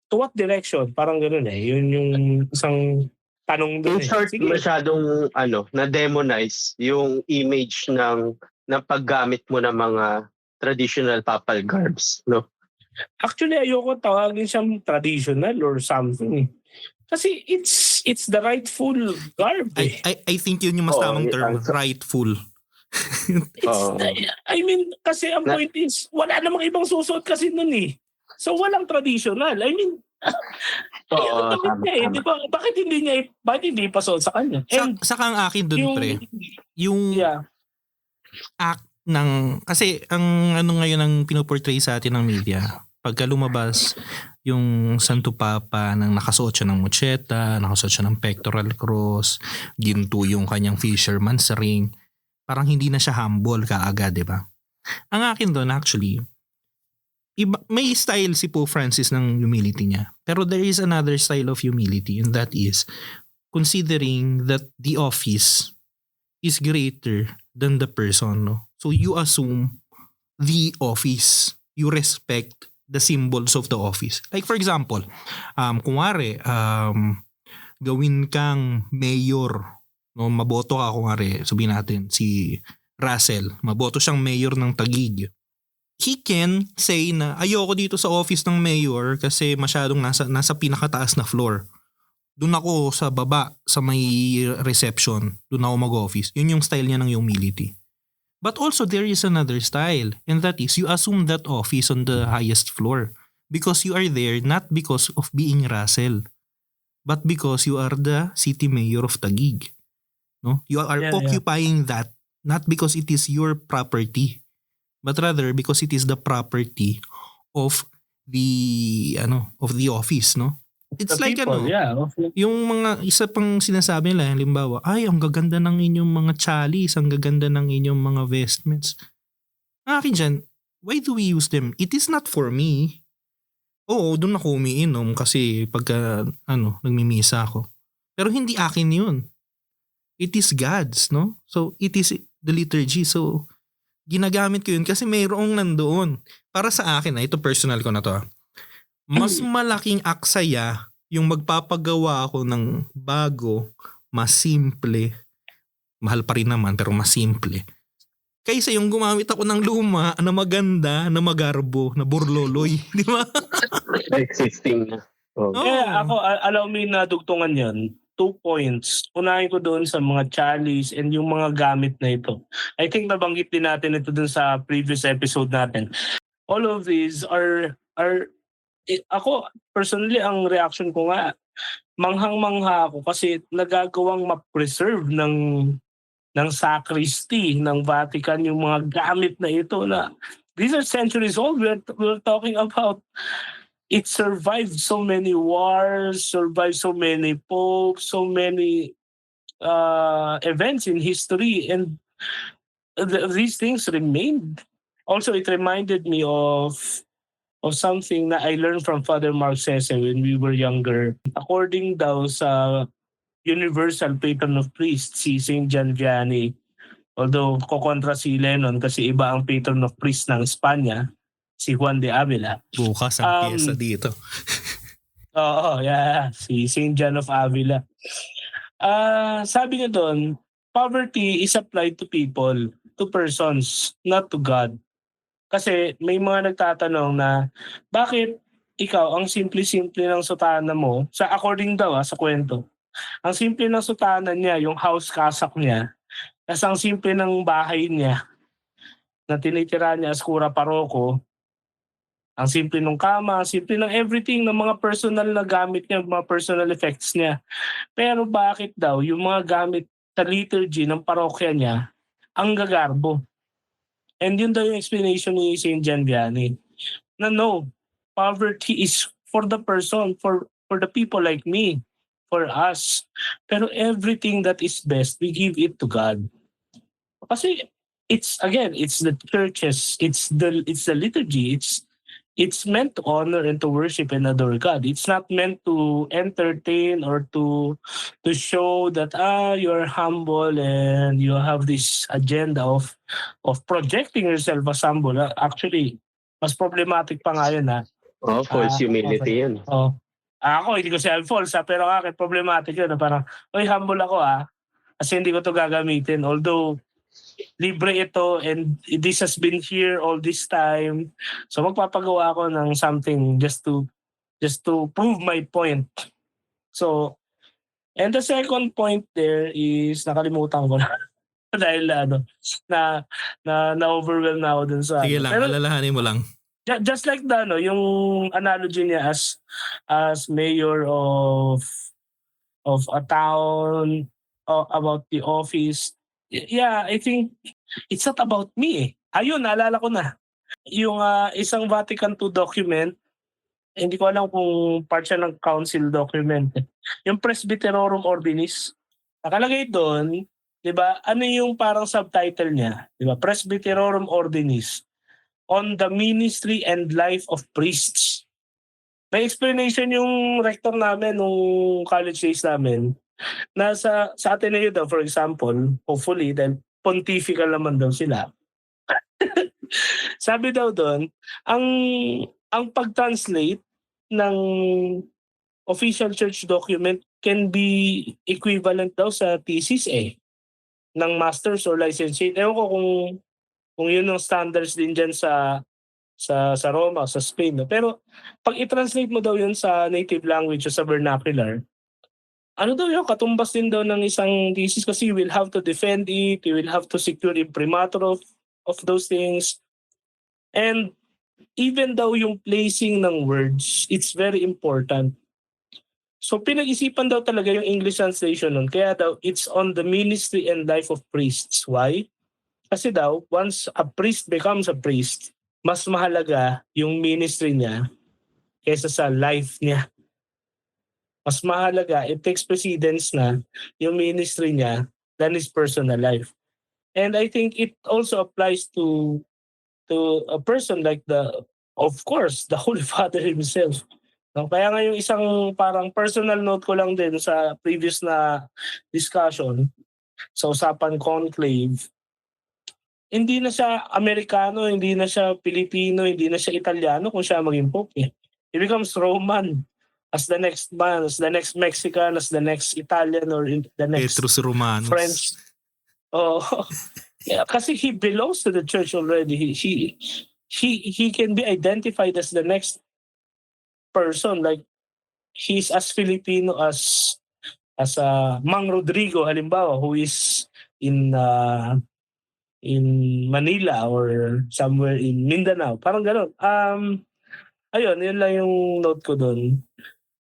to what direction? Parang gano'n eh. Yun yung isang tanong doon In short, masyadong na-demonize yung image ng paggamit mo ng mga traditional papal garbs, no? Actually, ayoko tawagin siyang traditional or something. Kasi it's the rightful garb. I think yun yung mas tamang term, rightful. I mean, kasi ang point is, wala namang ibang susuot kasi nun eh. So, walang traditional. I mean, diba? Bakit hindi pa suot sa kanya? Saka ang akin dun, pre, yung act ng, kasi ang ngayon ang pinoportray sa atin ng media, pagka lumabas yung Santo Papa nang nakasuot siya ng mocheta, nakasuot siya ng pectoral cross, ginto yung kanyang fisherman's ring, parang hindi na siya humble kaagad, di ba? Ang akin doon actually, may style si Pope Francis ng humility niya. Pero there is another style of humility, and that is considering that the office is greater than the person, no? So you assume the office, you respect the symbols of the office. Like for example, kunwari, gawin kang mayor, no, maboto ka, kunwari, sabihin natin si Russell, maboto siyang mayor ng Taguig. He can say na ayoko dito sa office ng mayor kasi masyadong nasa pinakataas na floor. Doon ako sa baba, sa may reception, doon ako mag-office. Yun yung style niya ng humility. But also there is another style, and that is you assume that office on the highest floor because you are there not because of being Russell, but because you are the city mayor of Taguig. No? You are Yeah, occupying that not because it is your property, but rather because it is the property of the office, no? It's The like people, yung mga isa pang sinasabi nila, halimbawa, ay, ang gaganda ng inyong mga chalice, ang gaganda ng inyong mga vestments. Akin dyan, why do we use them? It is not for me. Oo, doon ako umiinom kasi pagka, nagmimisa ako. Pero hindi akin yun. It is God's, no? So, it is the liturgy. So, ginagamit ko yun kasi mayroong nandoon. Para sa akin, ito personal ko na to. Mas malaking aksaya yung magpapagawa ako ng bago, mas simple, mahal pa rin naman pero mas simple, kaysa yung gumamit ako ng luma na maganda, na magarbo, na burloloy. Di ba? Existing na. Oh. Ako, allow me na dugtungan yan. 2 points. Unahin ko doon sa mga chalice and yung mga gamit na ito. I think nabanggit din natin ito dun sa previous episode natin. All of these are ako personally, ang reaction ko nga, manghang-mangha ako kasi nagagawang ma-preserve ng sacristy ng Vatican yung mga gamit na ito na these are centuries old. We're talking about it survived so many wars, survived so many popes, so many events in history, and these things remained. Also, it reminded me of something that I learned from Father Mark Sese when we were younger. According daw sa universal patron of priests, si Saint John Vianney, although kokontra si Lennon kasi iba ang patron of priests ng Espanya, si Juan de Avila. Bukas ang pyesa dito. Oo, si Saint John of Avila. Sabi niya doon, poverty is applied to people, to persons, not to God. Kasi may mga nagtatanong na bakit ikaw, ang simple-simple ng sutana mo, sa according daw sa kwento, ang simple ng sutana niya, yung house kasak niya, tas ang simple ng bahay niya na tinitira niya as kura paroko, ang simple ng kama, ang simple ng everything, ng mga personal na gamit niya, mga personal effects niya. Pero bakit daw yung mga gamit sa liturgy ng parokya niya, ang gagarbo? And yun daw yung explanation ni St. John Vianney. Na no, poverty is for the person, for the people like me, for us. Pero everything that is best, we give it to God. Kasi it's the churches, it's the liturgy, it's meant to honor and to worship and adore God. It's not meant to entertain or to show that you're humble and you have this agenda of projecting yourself as humble. Actually, mas problematic pa nga yun False humility yun. Ako, hindi ko self-false pero akin problematic yun. Parang, humble ako kasi hindi ko to gagamitin. Although, libre ito and this has been here all this time. So magpapagawa ako ng something just to prove my point. So, and the second point there is nakalimutan ko na dahil na overwhelmed na ako dun sa Sige lang, alalahanin mo lang. Just like yung analogy niya as mayor of a town, about the office. Yeah, I think it's not about me. Ayun, naalala ko na. Yung isang Vatican II document, hindi ko alam kung part siya ng council document. Yung Presbyterorum Ordinis. Nakalagay doon, di ba, ano yung parang subtitle niya? Di ba? Presbyterorum Ordinis on the ministry and life of priests. May explanation yung rector namin nung college days namin. Sa Ateneo daw, for example, hopefully, dahil pontifical naman daw sila. Sabi daw doon, ang pag-translate ng official church document can be equivalent daw sa thesis ng master's or licentiate. Ewan ko kung yun ang standards din dyan sa Roma, sa Spain. No? Pero pag i-translate mo daw yun sa native language o sa vernacular, ano daw yung katumbas din daw ng isang thesis kasi you will have to defend it, you will have to secure imprimatur of those things. And even daw yung placing ng words, it's very important. So pinag-isipan daw talaga yung English translation nun. Kaya daw, it's on the ministry and life of priests. Why? Kasi daw, once a priest becomes a priest, mas mahalaga yung ministry niya kaysa sa life niya. Mas mahalaga, it takes precedence na yung ministry niya than his personal life. And I think it also applies to a person like of course, the Holy Father himself. No, kaya nga yung isang parang personal note ko lang din sa previous na discussion sa usapan conclave, hindi na siya Amerikano, hindi na siya Pilipino, hindi na siya Italiano kung siya maging Pope. He becomes Roman as the next man, as the next Mexican, as the next Italian, or the next Petrus Romanus. French. Oh, yeah, kasi he belongs to the church already. He can be identified as the next person. Like he's as Filipino as Mang Rodrigo halimbawa, who is in Manila or somewhere in Mindanao. Parang gano'n. Ayun, yun lang yung note ko doon.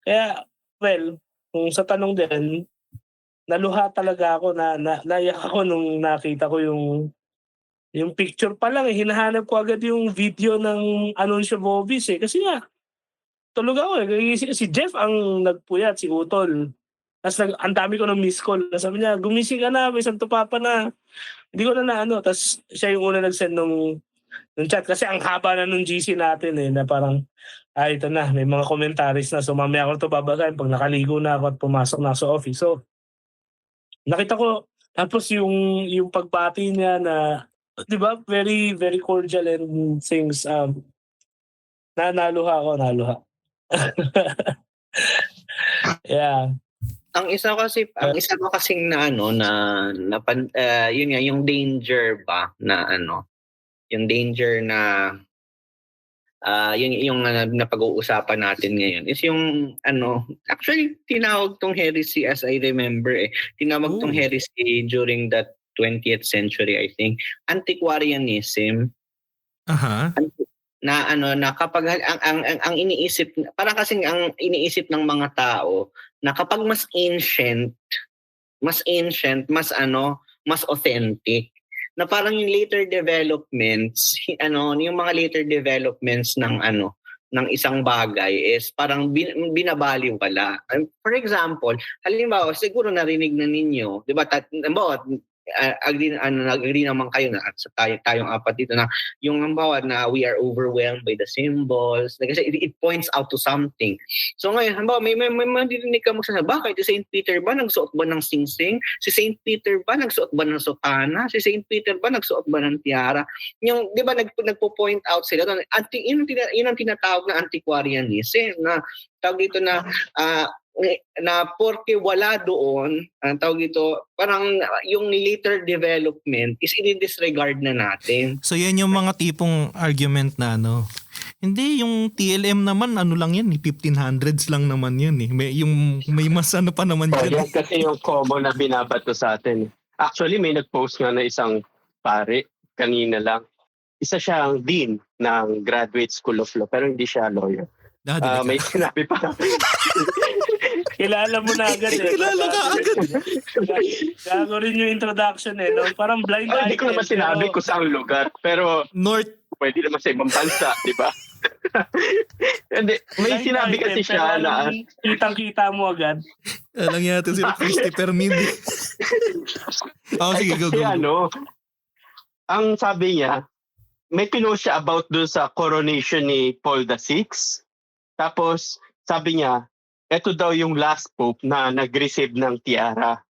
Kaya, well, kung sa tanong din, naluha talaga ako, naiyak ako nung nakita ko yung picture pa lang. Hinahanap ko agad yung video ng Anunsyo Bobis Kasi nga, tulog ako Si Jeff ang nagpuyat, si Utol. Tapos ang dami ko ng miss call. Sabi niya, gumising ka na, may santo papa na. Hindi ko na Tapos siya yung una nag-send nung chat. Kasi ang haba na nung GC natin na parang, ito na, may mga commentaries na. So mamaya ko ito babasahin pag nakaligo na ako at pumasok na sa office. So nakita ko, tapos yung pagbati niya na, di ba, very, very cordial and things. Naluha ako. Yeah. Ang isa ko kasing yun nga yung danger ba na yung danger na yung napag-uusapan natin ngayon is yung actually tinawag tong heresy as I remember tinawag tong heresy during that 20th century I think, antiquarianism. Na kapag ang iniisip, parang kasing ang iniisip ng mga tao na kapag mas ancient, mas authentic, na parang yung later developments, yung mga later developments ng isang bagay is parang binabaliwala. For example, halimbawa, siguro narinig na ninyo, 'di ba? Agree naman kayo na sa tayong apat dito na yung halimbawa na we are overwhelmed by the symbols kasi it points out to something. So ngayon halimbawa may marinig ka magsasabi, bakit si Saint Peter ba nagsuot ba ng singsing? Si Saint Peter ba nagsuot ba ng sotana? Si Saint Peter ba nagsuot ba ng tiara? Yung 'di ba nagpo-point out sila doon. Yun ang tinatawag na antiquarianism na tawag dito na porke wala doon, ang tawag dito, parang yung later development is i-disregard na natin. So yan yung mga tipong argument na hindi, yung TLM naman lang yan, 1500s lang naman yun May mas pa naman dyan. Yan kasi yung common na binabato sa atin. Actually, may nag-post nga na isang pare kanina lang. Isa siyang dean ng Graduate School of Law pero hindi siya lawyer. May sinabi pa. Kilala mo na agad Kilala ka agad. Gago rin yung introduction no? Parang blind item. Hindi ko naman sinabi kung saang lugar. Pero North. Pwede naman sa ibang bansa, di ba? Hindi, may sinabi kasi siya na kitang-kita mo agad. Alang yata si Christopher Mindi. Sige, go. Ang sabi niya, may pinost siya about doon sa coronation ni Paul VI. Tapos, sabi niya, ito daw yung last pope na nag-receive ng tiara.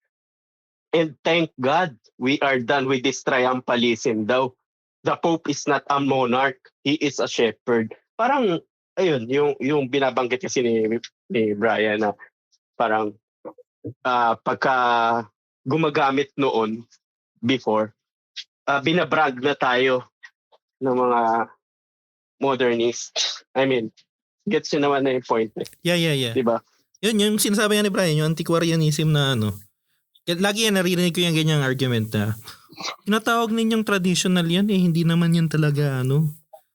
And thank God, we are done with this triumphalism daw. The pope is not a monarch, he is a shepherd. Parang, ayun, yung binabanggit kasi ni Brian na parang pagka gumagamit noon, before, binabrag na tayo ng mga modernists. I mean, gets yun naman na yung point. Yeah. Diba? Yun, yung sinasabi nga ni Brian, yung antiquarianism na lagi yan, naririnig ko yung ganyang argument na tinatawag ninyong traditional yan hindi naman yan talaga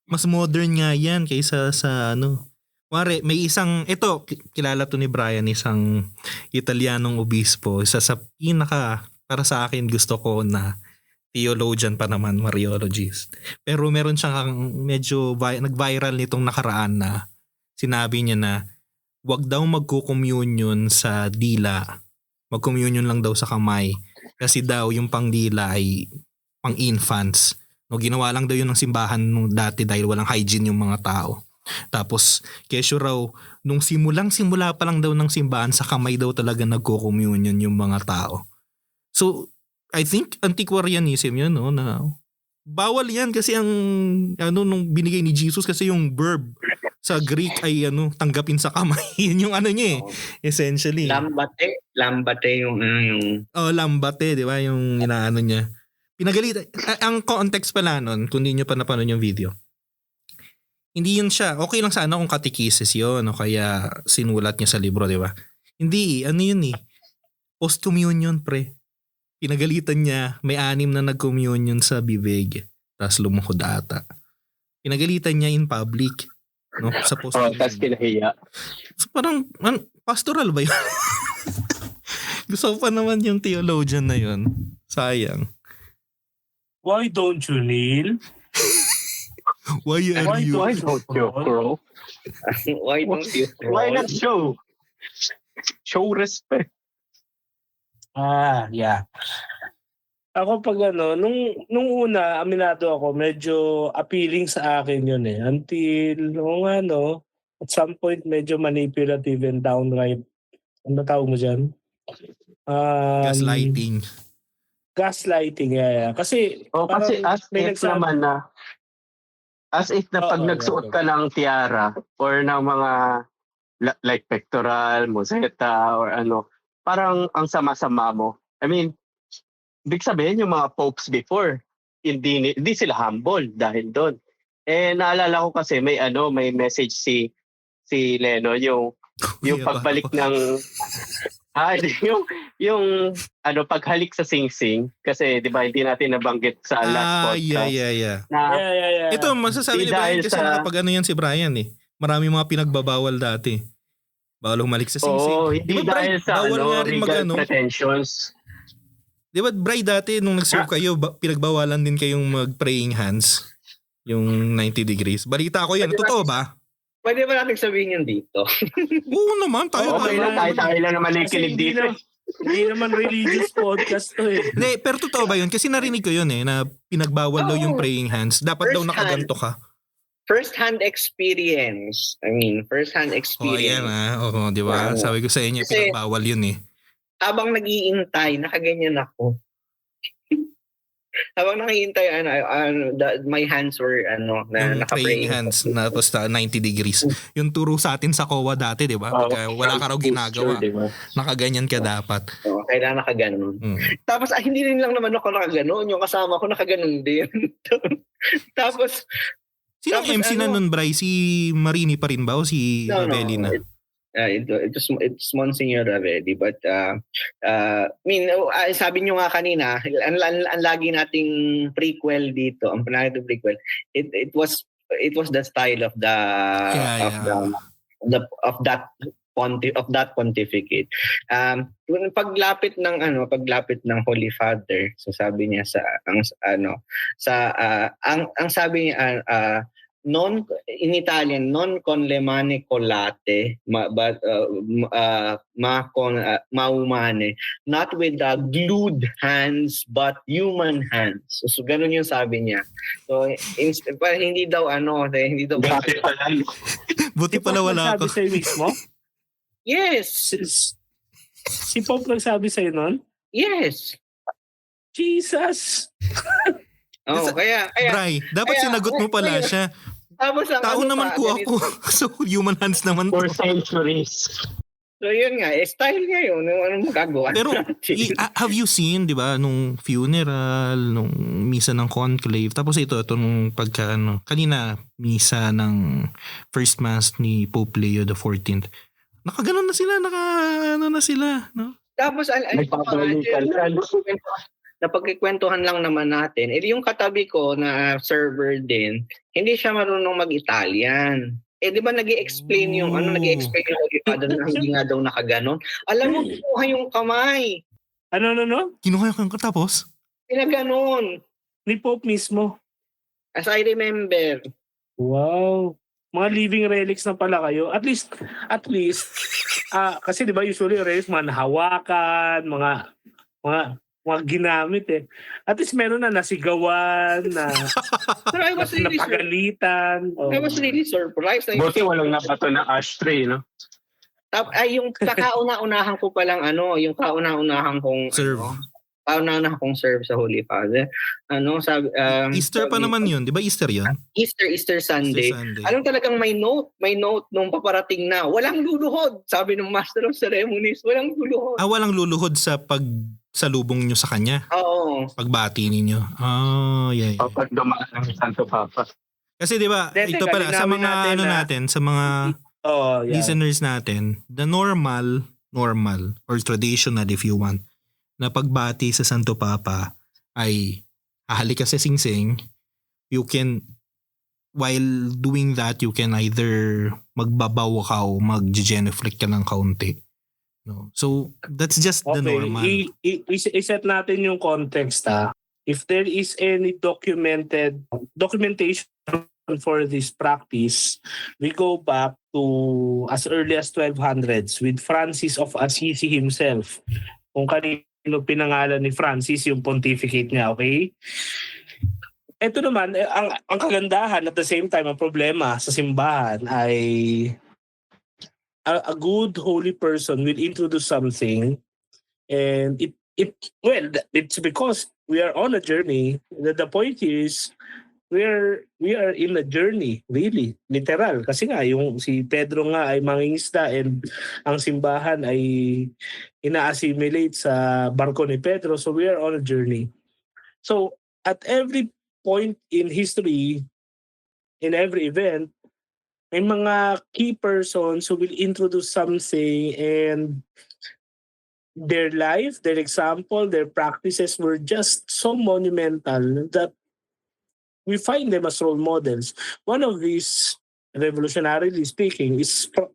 mas modern nga yan kaysa sa Wari, may isang, ito, kilala to ni Brian, isang Italianong obispo. Isa sa para sa akin gusto ko na theologian pa naman, Mariologist. Pero meron siyang medyo nag-viral nitong nakaraan na sinabi niya na wag daw magko-communion sa dila. Mag-communion lang daw sa kamay. Kasi daw yung pangdila ay pang infants. No, ginawa lang daw yun ng simbahan nung dati dahil walang hygiene yung mga tao. Tapos, kesyo raw, nung simula pa lang daw ng simbahan, sa kamay daw talaga nagko-communion yung mga tao. So, I think antiquarianism yun, no, na bawal yan kasi ang nung binigay ni Jesus kasi yung verb sa Greek ay tanggapin sa kamay. Yun yung niya essentially. Lambate yung lambate, di ba? Yung inaano niya. Pinagalitan. Ang context pala nun, kung hindi nyo pa napanood yung video, hindi yun siya. Okay lang sana kung catechesis yun o kaya sinulat niya sa libro, di ba? Hindi, yun post-communion, pre. Pinagalitan niya, may 6 na nag-communion sa bibig. Tapos lumuhod ata. Pinagalitan niya in public. No? Sa post-communion. Tapos kinahiya. So, parang, pastoral ba yun? Gusto ko pa naman yung theologian na yun. Sayang. Why don't you kneel? Why don't you crawl? Why don't you crawl? Why not show? Show respect. Yeah. Ako pag nung una, aminado ako, medyo appealing sa akin yun eh. Until, at some point, medyo manipulative and downright. Ano tawag mo dyan? Gaslighting. Gaslighting, yeah. Kasi, kasi as if na pag nagsuot ka ng tiara or ng mga like pectoral, moseta or parang ang sama-sama mo. I mean, big sabihin yung mga popes before, hindi sila humble dahil doon. Naalala ko kasi may message si Leno yung pagbalik ng yung paghalik sa Sing-Sing kasi 'di ba hindi natin nabanggit sa last podcast. Yeah. Yeah. Ito masasabi ni Brian kasi nakapag yan si Brian eh. Marami mga pinagbabawal dati. Bawal humalik sa Sing-Sing. Hindi diba, dahil sa legal pretensions. Di ba, Bri, dati nung nag-serve kayo, pinagbawalan din kayong mag-praying hands? Yung 90 degrees. Balita ko yan. Totoo ba? Pwede ba natin sabihin yun dito? Oo naman. Tayo lang naman nakikinig dito. Hindi naman religious podcast to eh. Hindi, pero totoo ba yun? Kasi narinig ko yun na pinagbawal daw yung praying hands. Dapat daw nakaganto ka. First-hand experience. First-hand experience. Oo, di ba? Sabi ko sa inyo, pinagbawal yun eh. Habang nag-iintay, nakaganyan ako. Habang nakihintay, my hands were, naka-praying hands na tapos 90 degrees. Yung turo sa atin sa COA dati, di ba? Wala ka raw ginagawa. Diba? Nakaganyan ka dapat. Kailangan nakaganon. Tapos, hindi rin lang naman ako nakaganon. Yung kasama ko nakaganon din. Tapos, sino MC na nun, Bri? Si Marini pa rin ba o si Ravelli na? It's Monsignor Ravelli, but sabi nyo nga kanina, ang lagi nating prequel dito, ang panahon ng prequel, it was the style of that pontificate. Paglapit ng Holy Father, so sabi niya ang sabi niya in Italian, non con le mani colate, maumane, not with the glued hands, but human hands. So ganun yung sabi niya. So, hindi daw. Buti pala wala ako. Sabi sa'yo mismo? Yes. Si Pope nagsabi sa'yo nun? Yes. Jesus! Kaya Bri, dapat sinagot mo pala siya. Tao naman po ako. So, human hands naman for centuries. So, yun nga. Style nga yun. Anong magagawa? Pero, have you seen, di ba, nung funeral, nung misa ng conclave, tapos ito nung kanina, misa ng first mass ni Pope Leo XIV. Nakaganon na sila, no? Tapos, napagkikwentuhan lang naman natin. Yung katabi ko na server din, hindi siya marunong mag-Italian. di ba nag-i-explain yung nag-i-explain yung Holy Father na hindi nga daw nakaganon. Alam mo, kinuha yung kamay. Ano? Kinuha yung tapos? Pinaganon. Ni Pope mismo. As I remember. Wow. Mga living relics na pala kayo. At least, kasi di ba usually relics, mga nahawakan, mga ginamit eh. At least meron na nasigawan, na Pero I was really napagalitan. I was really surprised. Buti walang nabato na ashtray, no? Yung kauna-unahan ko palang yung kauna-unahan kong Serve. kauna-unahan kong serve sa Holy Father. Sabi, Easter pa naman yun. Di ba Easter yun? Easter Sunday. Alam talagang may note nung paparating na, walang luluhod. Sabi ng Master of Ceremonies, walang luluhod. Walang luluhod sa pagsalubong nyo sa kanya? Oo. Pagbati ninyo? Yeah. Kapag dumaan ng Santo Papa. Kasi di ba, ito pala, sa mga sa mga listeners natin, the normal or traditional if you want, na pagbati sa Santo Papa ay hahalik ka sa singsing. You can, while doing that, you can either magbabaw ka o mag-genuflect ka ng kaunti. No? So, that's just the normal. I-set natin yung context If there is any documentation for this practice, we go back to as early as 1200s with Francis of Assisi himself. Kung kanino pinangalan ni Francis yung pontificate niya, okay? Ito naman, ang kagandahan at the same time, ang problema sa simbahan ay a good holy person will introduce something, and it's because we are on a journey. The point is we are in a journey, really, literal. Kasi nga yung si Pedro nga ay mangingisda and ang simbahan ay ina-assimilate sa barko ni Pedro, so we are on a journey. So at every point in history, in every event, may mga key persons who will introduce something, and their life, their example, their practices were just so monumental that we find them as role models. One of these, revolutionarily speaking,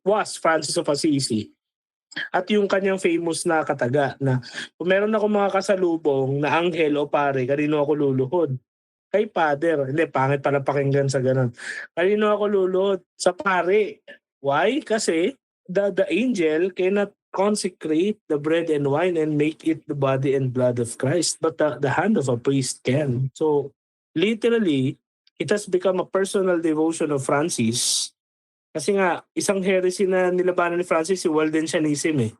was Francis of Assisi. At yung kanyang famous na kataga na kung meron ako mga kasalubong na anghel o pare, kanino ako luluhod? Kay Father. Hindi, pangit pala pakinggan sa ganun. Kanino ako luluhod? Sa pare. Why? Kasi the angel cannot consecrate the bread and wine and make it the body and blood of Christ, but the hand of a priest can. So literally, it has become a personal devotion of Francis. Kasi nga, isang heresy na nilabanan ni Francis, si Waldensianism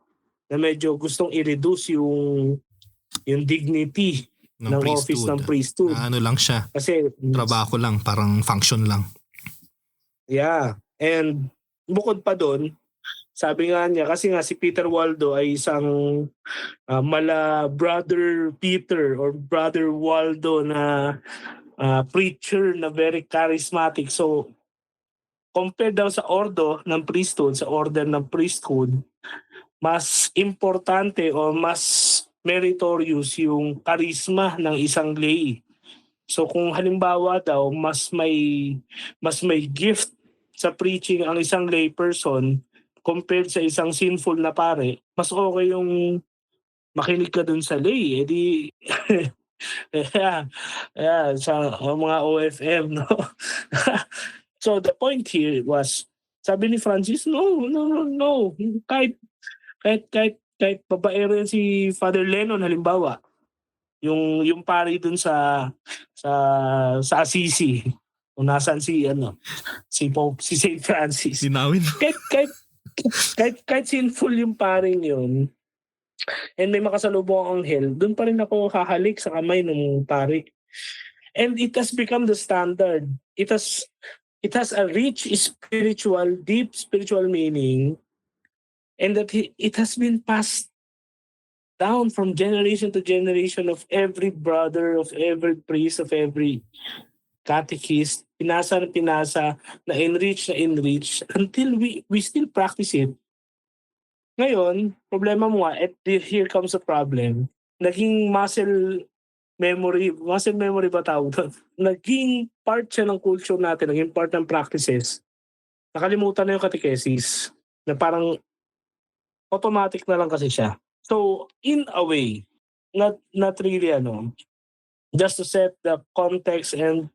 na medyo gustong i-reduce yung dignity ng office ng priesthood. Ano lang siya, kasi trabaho lang, parang function lang. Yeah. And bukod pa doon, sabi nga niya, kasi nga si Peter Waldo ay isang mala Brother Peter or Brother Waldo na preacher na very charismatic. So, compared daw sa ordo ng priesthood, sa order ng priesthood, mas importante o mas meritorious yung charisma ng isang lay. So kung halimbawa daw mas may gift sa preaching ang isang lay person compared sa isang sinful na pare, mas okay yung makinig ka dun sa lay. Sa mga OFM, no? So the point here was, sabi ni Francis, no. Kahit babaero yan si Father Lennon halimbawa, yung pari dun sa Assisi, kung nasaan si Pope, si Saint Francis. Sinawin. Kahit sinful yung paring yun, and may makasalubong ang anghel, dun pa rin ako hahalik sa kamay ng pari. And it has become the standard. It has a rich deep spiritual meaning, and that it has been passed down from generation to generation of every brother, of every priest, of every catechist, pinasa na enrich until we still practice it. Ngayon, problema mo here comes a problem. Naging muscle memory ba tawag doon? Naging part siya ng culture natin, naging part ng practices. nakalimutan na yung catechesis na parang automatic na lang kasi siya. So, in a way, not really just to set the context and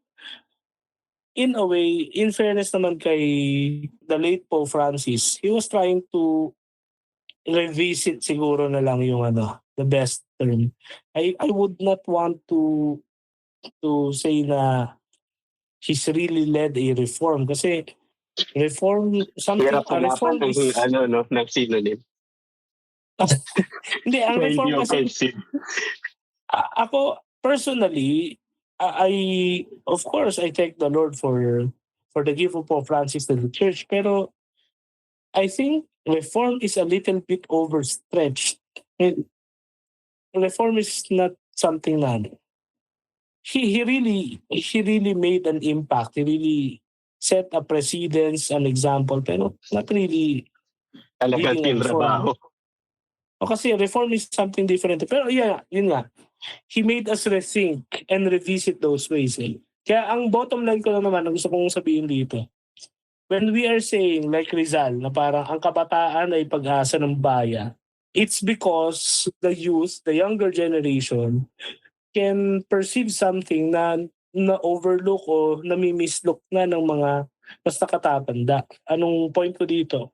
in a way, in fairness naman kay the late Pope Francis, he was trying to revisit siguro na lang yung the best term. I would not want to say na he's really led a reform kasi reform something Hirap a reform hanapan is ng synonym. hindi ang May reform kasi offensive. ako personally I of course I thank the Lord for the gift of Pope Francis to the church pero I think reform is a little bit overstretched. Reform is not something na he really made an impact. He really set a precedence, an example, pero not really Talagang leading a reform. tinrabaho. O kasi reform is something different. Pero yeah, yun nga. He made us rethink and revisit those ways. Kaya ang bottom line ko lang naman, ang gusto kong sabihin dito, when we are saying, like Rizal, na parang ang kabataan ay pag-asa ng bayan, it's because the youth, the younger generation, can perceive something na overlook o nami-mislook na ng mga mas nakatatanda. Anong point ko dito?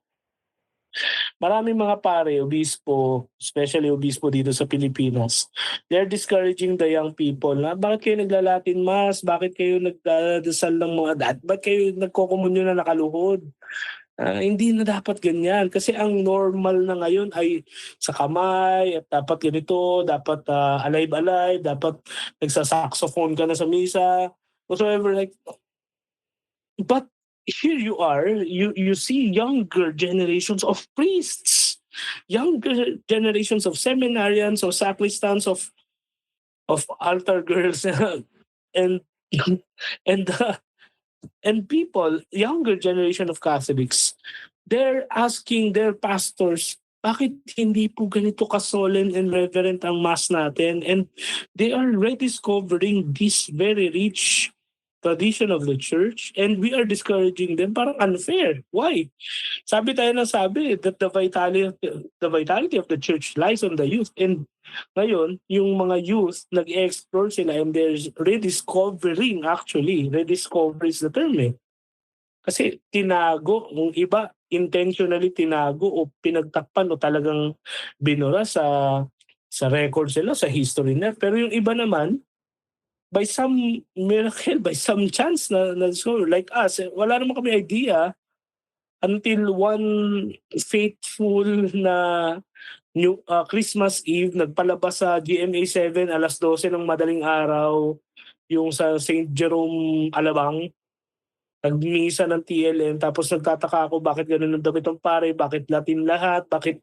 Maraming mga pare, obispo, especially obispo dito sa Pilipinas, they're discouraging the young people na bakit kayo naglalatin mass, bakit kayo nagdadasal ng mga bakit kayo nagkokomunyo na nakaluhod. Hindi na dapat ganyan kasi ang normal na ngayon ay sa kamay at dapat ganito, dapat alive, dapat nagsasaxophone ka na sa misa, whatsoever like. But here you are, you see younger generations of priests, younger generations of seminarians or sacristans of altar girls and and and people, younger generation of Catholics, they're asking their pastors, bakit hindi po ganito ka-solemn and reverent ang mass natin? And they are rediscovering this very rich tradition of the church and we are discouraging them. Parang unfair. Why? Sabi that the vitality of the church lies on the youth. And ngayon, yung mga youth, nag-explore sila and they're rediscovering actually. Rediscover is the term Kasi tinago, yung iba intentionally tinago o pinagtakpan o talagang binura sa record sila, sa history nila. Pero yung iba naman, by some miracle, by some chance na so like us, wala naman kami idea until one faithful na Christmas Eve, nagpalabas sa GMA7 alas 12 ng madaling araw, yung sa St. Jerome Alabang, nagmisa ng TLN, tapos nagtataka ako bakit ganun ang damit ng pare, bakit Latin lahat, bakit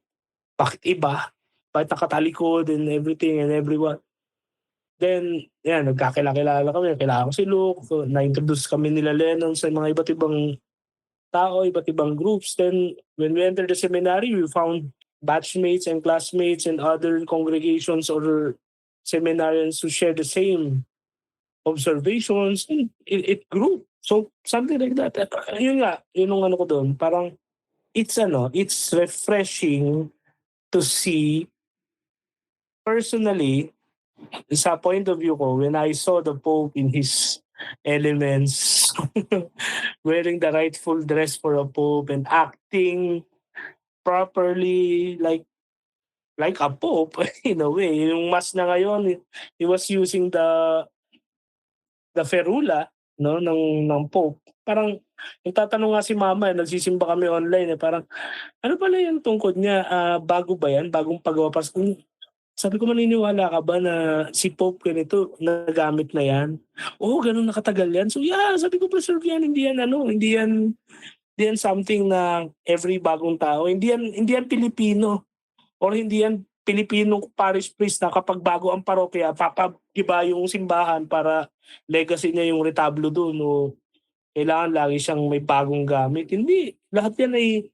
iba, bakit nakatalikod and everything and everyone. Then, yan, nagkakilala kami. Kilala ko si Luke. So, na-introduce kami nila Lennon sa mga iba't ibang tao, iba't ibang groups. Then, when we entered the seminary, we found batchmates and classmates and other congregations or seminarians who share the same observations. It grew. So, something like that. Yun nga, yun ang ko doon. Parang, it's refreshing to see personally, sa point of view ko, when I saw the Pope in his elements, wearing the rightful dress for a Pope and acting properly like a Pope in a way. Yung mass na ngayon, he was using the ferula ng Pope. Parang nagtatanong nga si Mama, nagsisimba kami online parang ano pala yung tungkod niya, bago ba yan? Bagong pagawa pa. Sabi ko, maniniwala ka ba na si Pope ganito, nagamit na yan? Oo, ganun nakatagal yan. So yeah, sabi ko, preserve yan. Hindi yan something na every bagong tao. Hindi yan Pilipino. Or hindi yan Pilipino parish priest na kapag bago ang parokya, papagiba yung simbahan para legacy niya yung retablo doon. O kailangan lagi siyang may bagong gamit. Hindi. Lahat yan ay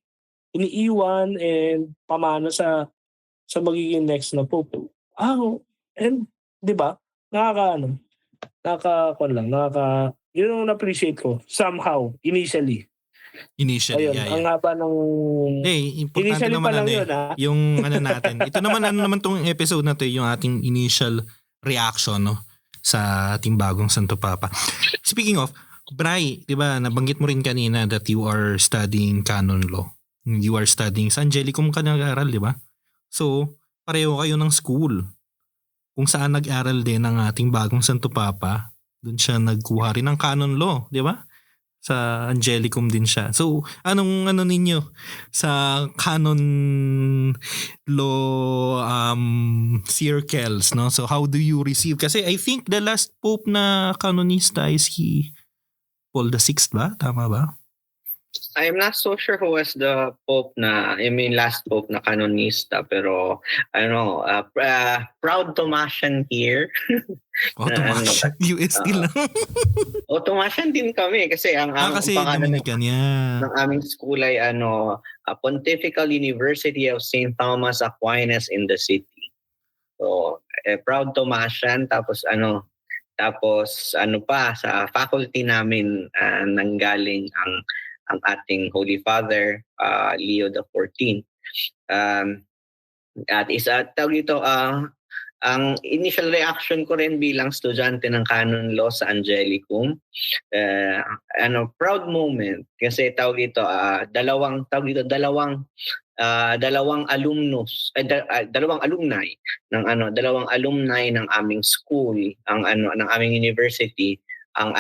iniiwan and pamana sa magiging next na Pope. And, di ba, yun ang na-appreciate ko, somehow, initially. Initially, Ayun, ang yeah. haba ng... Importante Initially naman pa lang ano yun, yung ano natin. Ito naman tong episode na to, yung ating initial reaction no sa ating bagong Santo Papa. Speaking of, Bray, 'di ba, nabanggit mo rin kanina that you are studying canon law. You are studying sa Angelicum ka nag-aaral, 'di ba? So, pareho kayo ng school. Kung saan nag-aral din ang ating bagong Santo Papa, doon siya nagkuha rin ng canon law, 'di ba? Sa Angelicum din siya. So, anong ninyo sa canon law circles, no? So, how do you receive? Kasi I think the last pope na canonista is Paul VI ba? Tama ba? I'm not so sure who was the pope last pope na canonista, pero proud Tomasian here. Tomasian. UST lang. Tomasian din kami kasi ang kasi pangalan Dominican, ng aming school ay Pontifical University of St. Thomas Aquinas in the city. So, proud Tomasian, tapos sa faculty namin nanggaling ang ating Holy Father Leo XIV. At tawag dito, ang initial reaction ko rin bilang estudyante ng canon law sa Angelicum, proud moment kasi tawag dito, dalawang alumni ng aming school, ng aming university, ang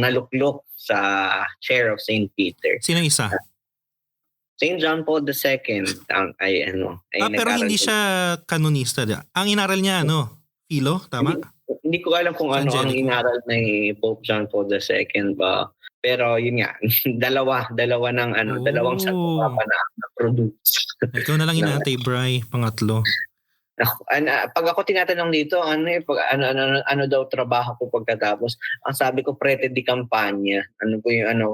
naluklok sa chair of St. Peter. Sino isa? St. John Paul II pero hindi siya kanonista. Ang inaral niya Philo, tama? Hindi ko alam kung ano ang inaral ni Pope John Paul II ba. Pero yun nga, dalawa ng dalawang Santo Papa na produce. Ikaw na lang inatay, Bray, pangatlo. Pag ako tinatanong dito, ano daw trabaho ko pagkatapos, ang sabi ko prete di kampanya. Ano po yung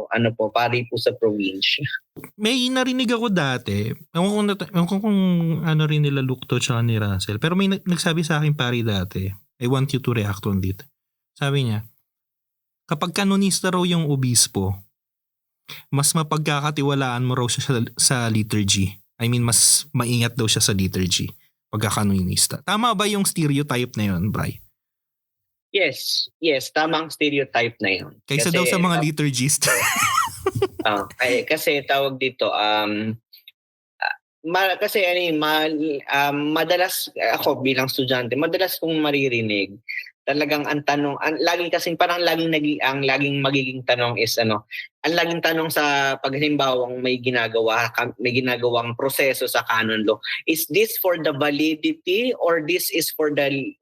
pari po sa probinsya. May narinig ako dati, ewan ko kung ano rin nila Lukto tsaka ni Russell, pero may nagsabi sa akin pari dati, I want you to react on it. Sabi niya, kapag kanonista raw yung obispo, mas mapagkakatiwalaan mo raw siya sa liturgy. I mean, mas maingat daw siya sa liturgy pagkakanonista. Tama ba yung stereotype na yun, Bray? Yes, tamang stereotype na yun. Kaysa daw sa mga liturgist. Kasi tawag dito, madalas ako bilang estudyante, madalas kong maririnig talagang ang tanong, laging laging magiging tanong is ang laging tanong sa paghimbawang may ginagawang proseso sa canon law, is this for the validity or this is for the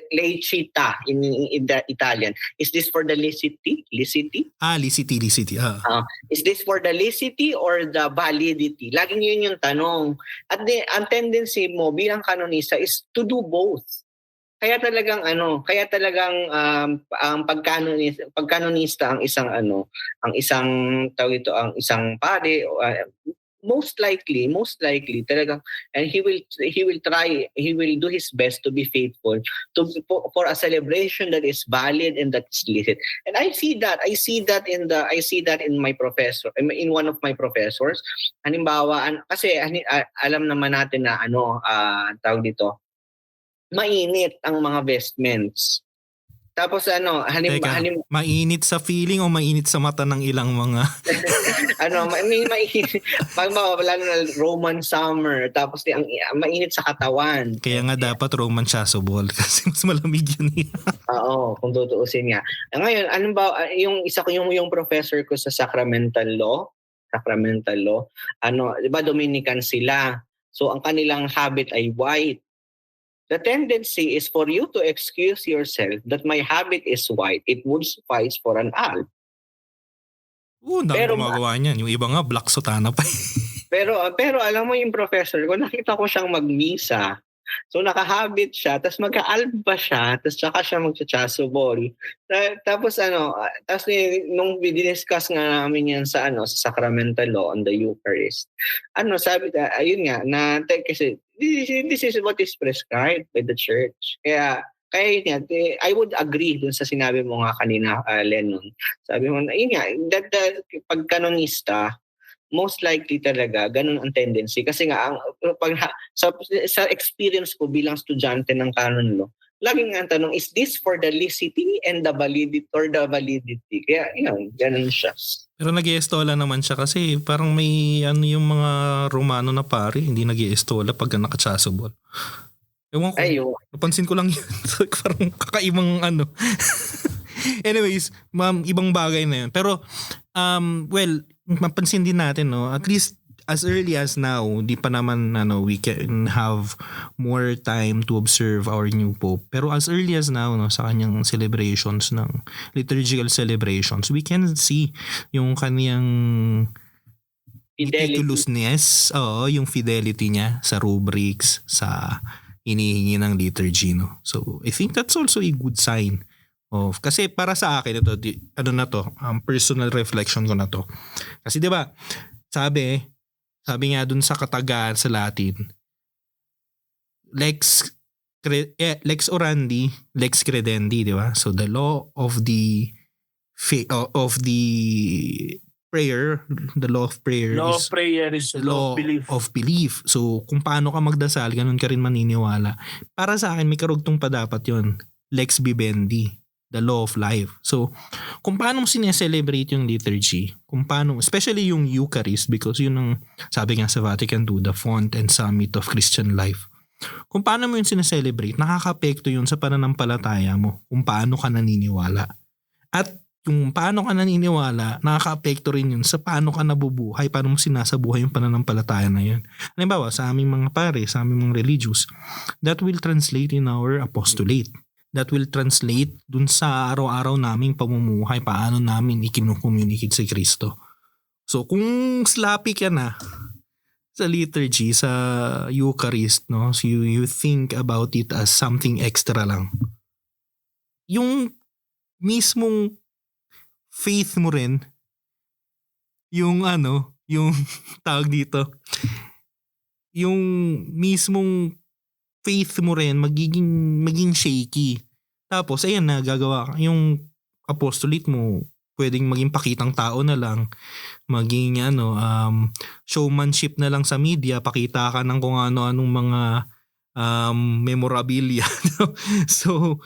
licita in the Italian? Is this for the licity? Licity. Is this for the licity or the validity? Laging yun yung tanong. At ang tendency mo bilang kanonista is to do both. Kaya talagang ang pagkanonista ang isang pare, most likely talagang, and he will do his best to be faithful for a celebration that is valid and that is licit. And I see that in my professor, in one of my professors. Halimbawa, kasi alam naman natin na mainit ang mga vestments. Tapos mainit sa feeling o mainit sa mata ng ilang mga mainit lalo na Roman summer, tapos mainit sa katawan. Kaya nga dapat Roman chasuble kasi mas malamig yun. Oo, kung tutuusin nga. Ngayon, yung professor ko sa Sacramental Law, 'di ba Dominican sila. So ang kanilang habit ay white. The tendency is for you to excuse yourself that my habit is white. It would suffice for an alb. Pero gumagawa niyan. Yung iba nga black sutana pa. pero alam mo yung professor ko, nakita ko siyang magmisa. So nakahabit siya, tapos magka-alb pa siya, tapos saka siya magcha-chasuble. Tapos nung diniscuss nga namin yan sa Sacramental Law on the Eucharist. Sabi ayun nga, kasi this is what is prescribed by the church. Kaya Kaya yun, I would agree dun sa sinabi mo nga kanina, Lennon. Sabi mo, yun nga, that pag kanonista, most likely talaga ganun ang tendency kasi nga sa experience ko bilang estudyante ng canon law, laging nga ang tanong, is this for the licity and the validity? Kaya yun, ganun siya. Pero nag-i-estola naman siya kasi parang may yung mga Romano na pare, hindi nag-i-estola pag nakatsasubol. Ewan ko. Ayun. Napansin ko lang yun. Parang kakaibang Anyways, ibang bagay na yun. Pero, well, mapansin din natin, no? At least, as early as now, di pa naman, we can have more time to observe our new Pope. Pero as early as now, no, sa kanyang celebrations, ng liturgical celebrations, we can see yung kanyang meticulousness, yung fidelity niya sa rubrics, sa hinihingi ng liturgy, no? So, I think that's also a good sign of, kasi para sa akin ito, personal reflection ko na to. Kasi 'di ba? Sabi nga dun sa katagaan sa Latin, lex orandi, lex credendi, 'di ba? So the law of the prayer, the law of prayer is the law of belief. So, kung paano ka magdasal, ganun ka rin maniniwala. Para sa akin, may karugtong pa dapat yun. Lex vivendi, the law of life. So, kung paano mo sineselebrate yung liturgy, kung paano, especially yung Eucharist, because yun ang, sabi nga sa Vatican II, the font and summit of Christian life. Kung paano mo yun sineselebrate, nakaka-apekto yun sa pananampalataya mo, kung paano ka naniniwala. At kung paano ka naniniwala, nakaka-apekto rin yun sa paano ka nabubuhay, paano mo sinasabuhay yung pananampalataya na yun. Halimbawa, sa aming mga pare, sa aming mga religious, that will translate in our apostolate. That will translate dun sa araw-araw naming pamumuhay, paano namin ikinukommunicate si Kristo. So, kung sloppy ka na sa liturgy, sa Eucharist, no? So you think about it as something extra lang. Yung mismong faith mo rin, yung tawag dito, yung mismong faith mo rin maging shaky. Tapos ayan na, gagawa ka. Yung apostolate mo pwedeng maging pakitang tao na lang, maging showmanship na lang sa media, pakita ka ng kung ano-anong mga memorabilia. So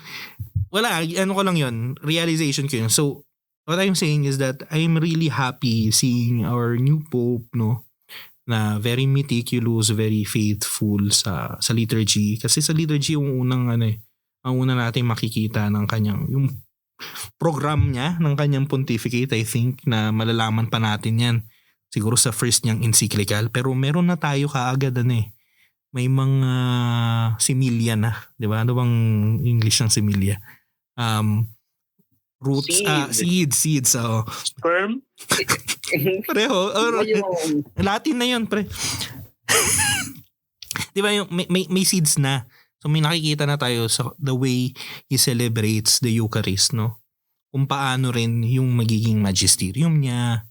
wala, ko lang yun, realization ko yun. So what I'm saying is that I'm really happy seeing our new Pope, no, na very meticulous, very faithful sa liturgy. Kasi sa liturgy yung unang ang una nating makikita ng kanyang, yung program niya, ng kanyang pontificate, I think, na malalaman pa natin yan. Siguro sa first niyang encyclical. Pero meron na tayo kaagad may mga similia na. Di ba? Ano bang English ng similia? Roots, seeds. Sperm? Pareho. Latin na yun, pre. Di ba yung may seeds na. So may nakikita na tayo sa the way he celebrates the Eucharist, no? Kung paano rin yung magiging magisterium niya,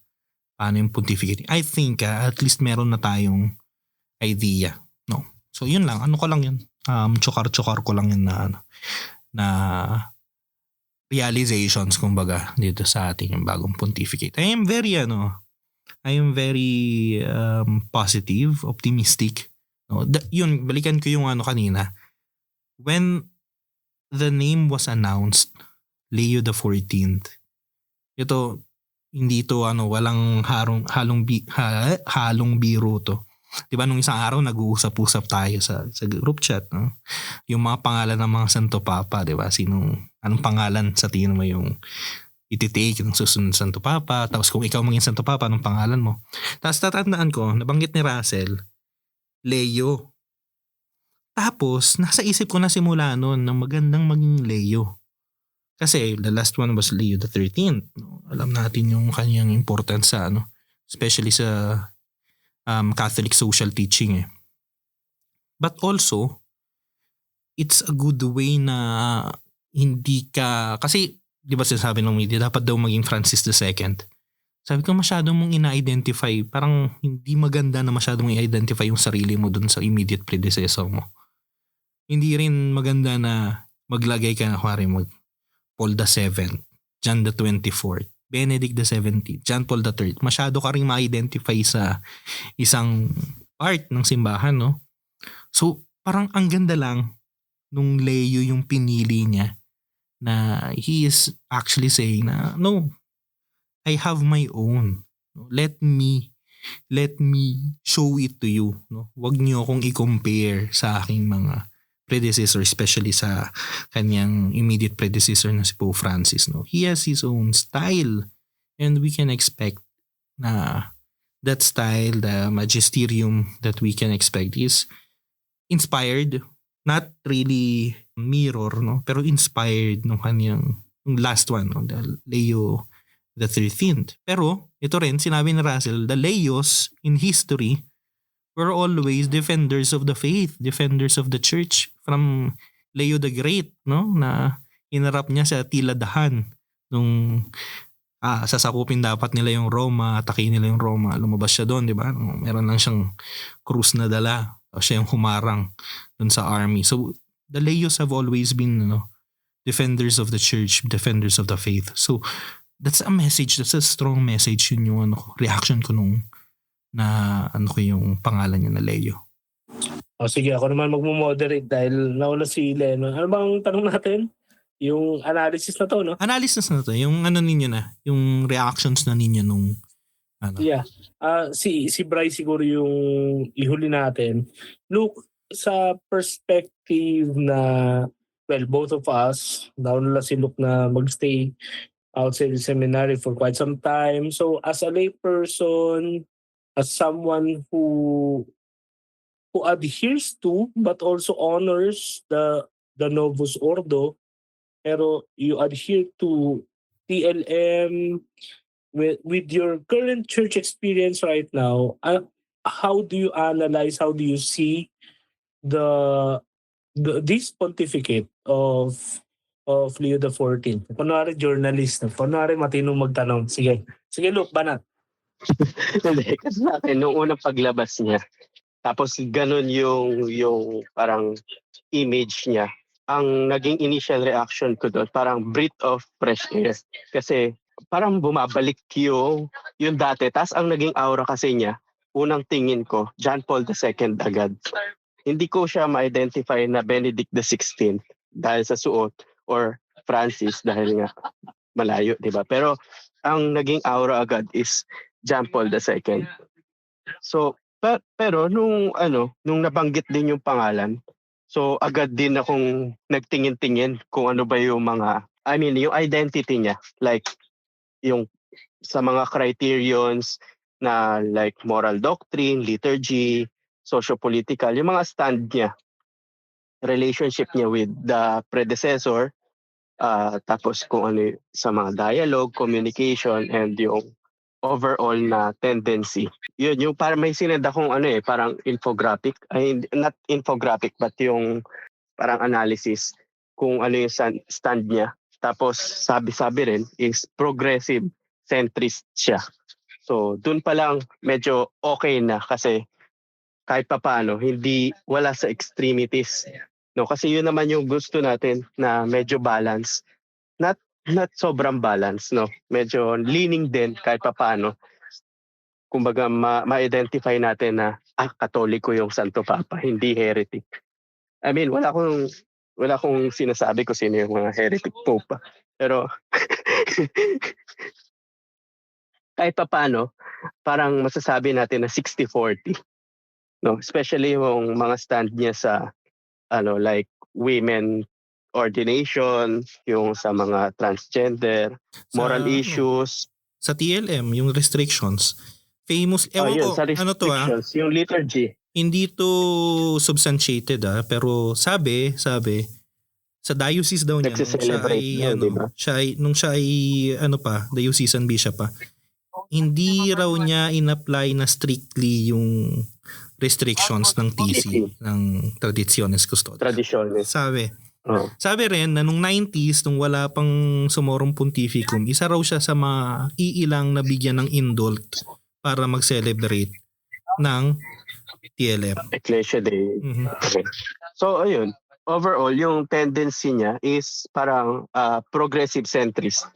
paano yung pontificate. I think at least meron na tayong idea, no? So yun lang, ko lang yun. Chokar ko lang yun na realizations kumbaga dito sa ating yung bagong pontificate. I am very positive, optimistic. No? Yun, balikan ko yung kanina. When the name was announced, Leo the 14th, ito, hindi to walang halong biro to. Diba nung isang araw nag-uusap-usap tayo sa group chat, no? Yung mga pangalan ng mga Santo Papa, diba? Anong pangalan sa tingin mo yung iti-take ng susunod Santo Papa? Tapos kung ikaw maging Santo Papa, anong pangalan mo? Tapos tatandaan ko, nabanggit ni Russell, Leo. Tapos, nasa isip ko na simula noon na magandang maging Leo. Kasi the last one was Leo the 13th. No? Alam natin yung kanyang importance sa especially sa Catholic social teaching. But also, it's a good way na hindi ka, kasi di ba sinasabi ng media, dapat daw maging Francis II. Sabi ko masyado mong ina-identify, parang hindi maganda na masyado mong i-identify yung sarili mo dun sa immediate predecessor mo. Hindi rin maganda na maglagay ka na Paul the 7th, John the 24th, Benedict the 17th, John Paul the 3rd. Masyado ka rin ma-identify sa isang part ng simbahan, no? So, parang ang ganda lang nung Leo yung pinili niya na he is actually saying na, no, I have my own. Let me show it to you. No? Huwag niyo akong i-compare sa aking mga predecessor, especially sa kanyang immediate predecessor na si Pope Francis. No? He has his own style and we can expect na that style, the magisterium that we can expect is inspired, not really mirror, no? Pero inspired nung kanyang yung last one, no? The Leo the 13th. Pero ito rin, sinabi ni Russell, the Leos in history were always defenders of the faith, defenders of the church. From Leo the Great, no? Na hinarap niya sa tila dahan nung sasakupin dapat nila yung Roma, atakin nila yung Roma. Lumabas siya doon, di ba? Meron lang siyang krus na dala. O siya yung humarang doon sa army. So, the Leos have always been, defenders of the church, defenders of the faith. So, that's a message, that's a strong message. Yun yung reaction ko nung yung pangalan niya na Leo. O sige, ako naman magmo-moderate dahil nauna si Leno. Ano bang tanong natin? Yung analysis na to, no? Analysis na to. Yung ninyo na. Yung reactions na ninyo nung Yeah. Si Bryce siguro yung ihuli natin. Look, sa perspective na, well, both of us, nauna si Luke na magstay outside the seminary for quite some time. So as a lay person, as someone who adheres to but also honors the Novus Ordo, pero you adhere to TLM with your current church experience right now, how do you analyze, how do you see this pontificate of Leo the 14th? Kunwari journalist, kunwari matinong magtanong. Sige Luke, banat. Hindi, kasi sa akin, nung unang paglabas niya, tapos ganun yung parang image niya, ang naging initial reaction ko doon, parang breath of fresh air. Kasi parang bumabalik yung dati. Tapos ang naging aura kasi niya, unang tingin ko, John Paul II agad. Hindi ko siya ma-identify na Benedict XVI dahil sa suot or Francis dahil nga malayo, di ba? Pero ang naging aura agad is John Paul II. So, pero nung nabanggit din yung pangalan, so agad din akong nagtingin-tingin kung ano ba yung yung identity niya. Like, yung sa mga criterions na like moral doctrine, liturgy, socio-political, yung mga stand niya, relationship niya with the predecessor, tapos kung ano sa mga dialogue, communication, and yung overall na tendency. Yun, yung parang may sinend akong parang infographic, not infographic, but yung parang analysis kung ano yung stand niya. Tapos sabi rin is progressive centrist siya. So dun pa lang medyo okay na kasi kahit papaano hindi wala sa extremities. No, kasi yun naman yung gusto natin na medyo balance. Not sobrang balance, no. Medyo leaning din kahit papaano. Kumbaga ma-identify natin na Katoliko yung Santo Papa, hindi heretic. I mean, wala akong sinasabi ko sino yung mga heretic pope. Pero kahit papaano, parang masasabi natin na 60-40. No, especially yung mga stand niya sa like women ordination, yung sa mga transgender, moral issues. Sa TLM, yung restrictions, famous, sa restrictions, yung liturgy. Hindi to substantiated pero sabi, sa diocese daw niya, nung siya ay diocesan bishop pa, hindi raw niya in-apply na strictly yung restrictions ng TC, ng Traditiones Custodia. Traditiones. Sabi rin na nung 90s, nung wala pang Summorum Pontificum, isa raw siya sa mga iilang nabigyan ng indult para mag-celebrate ng TLM. Ecclesia Day. Mm-hmm. Okay. So, ayun. overall, yung tendency niya is parang progressive centrist.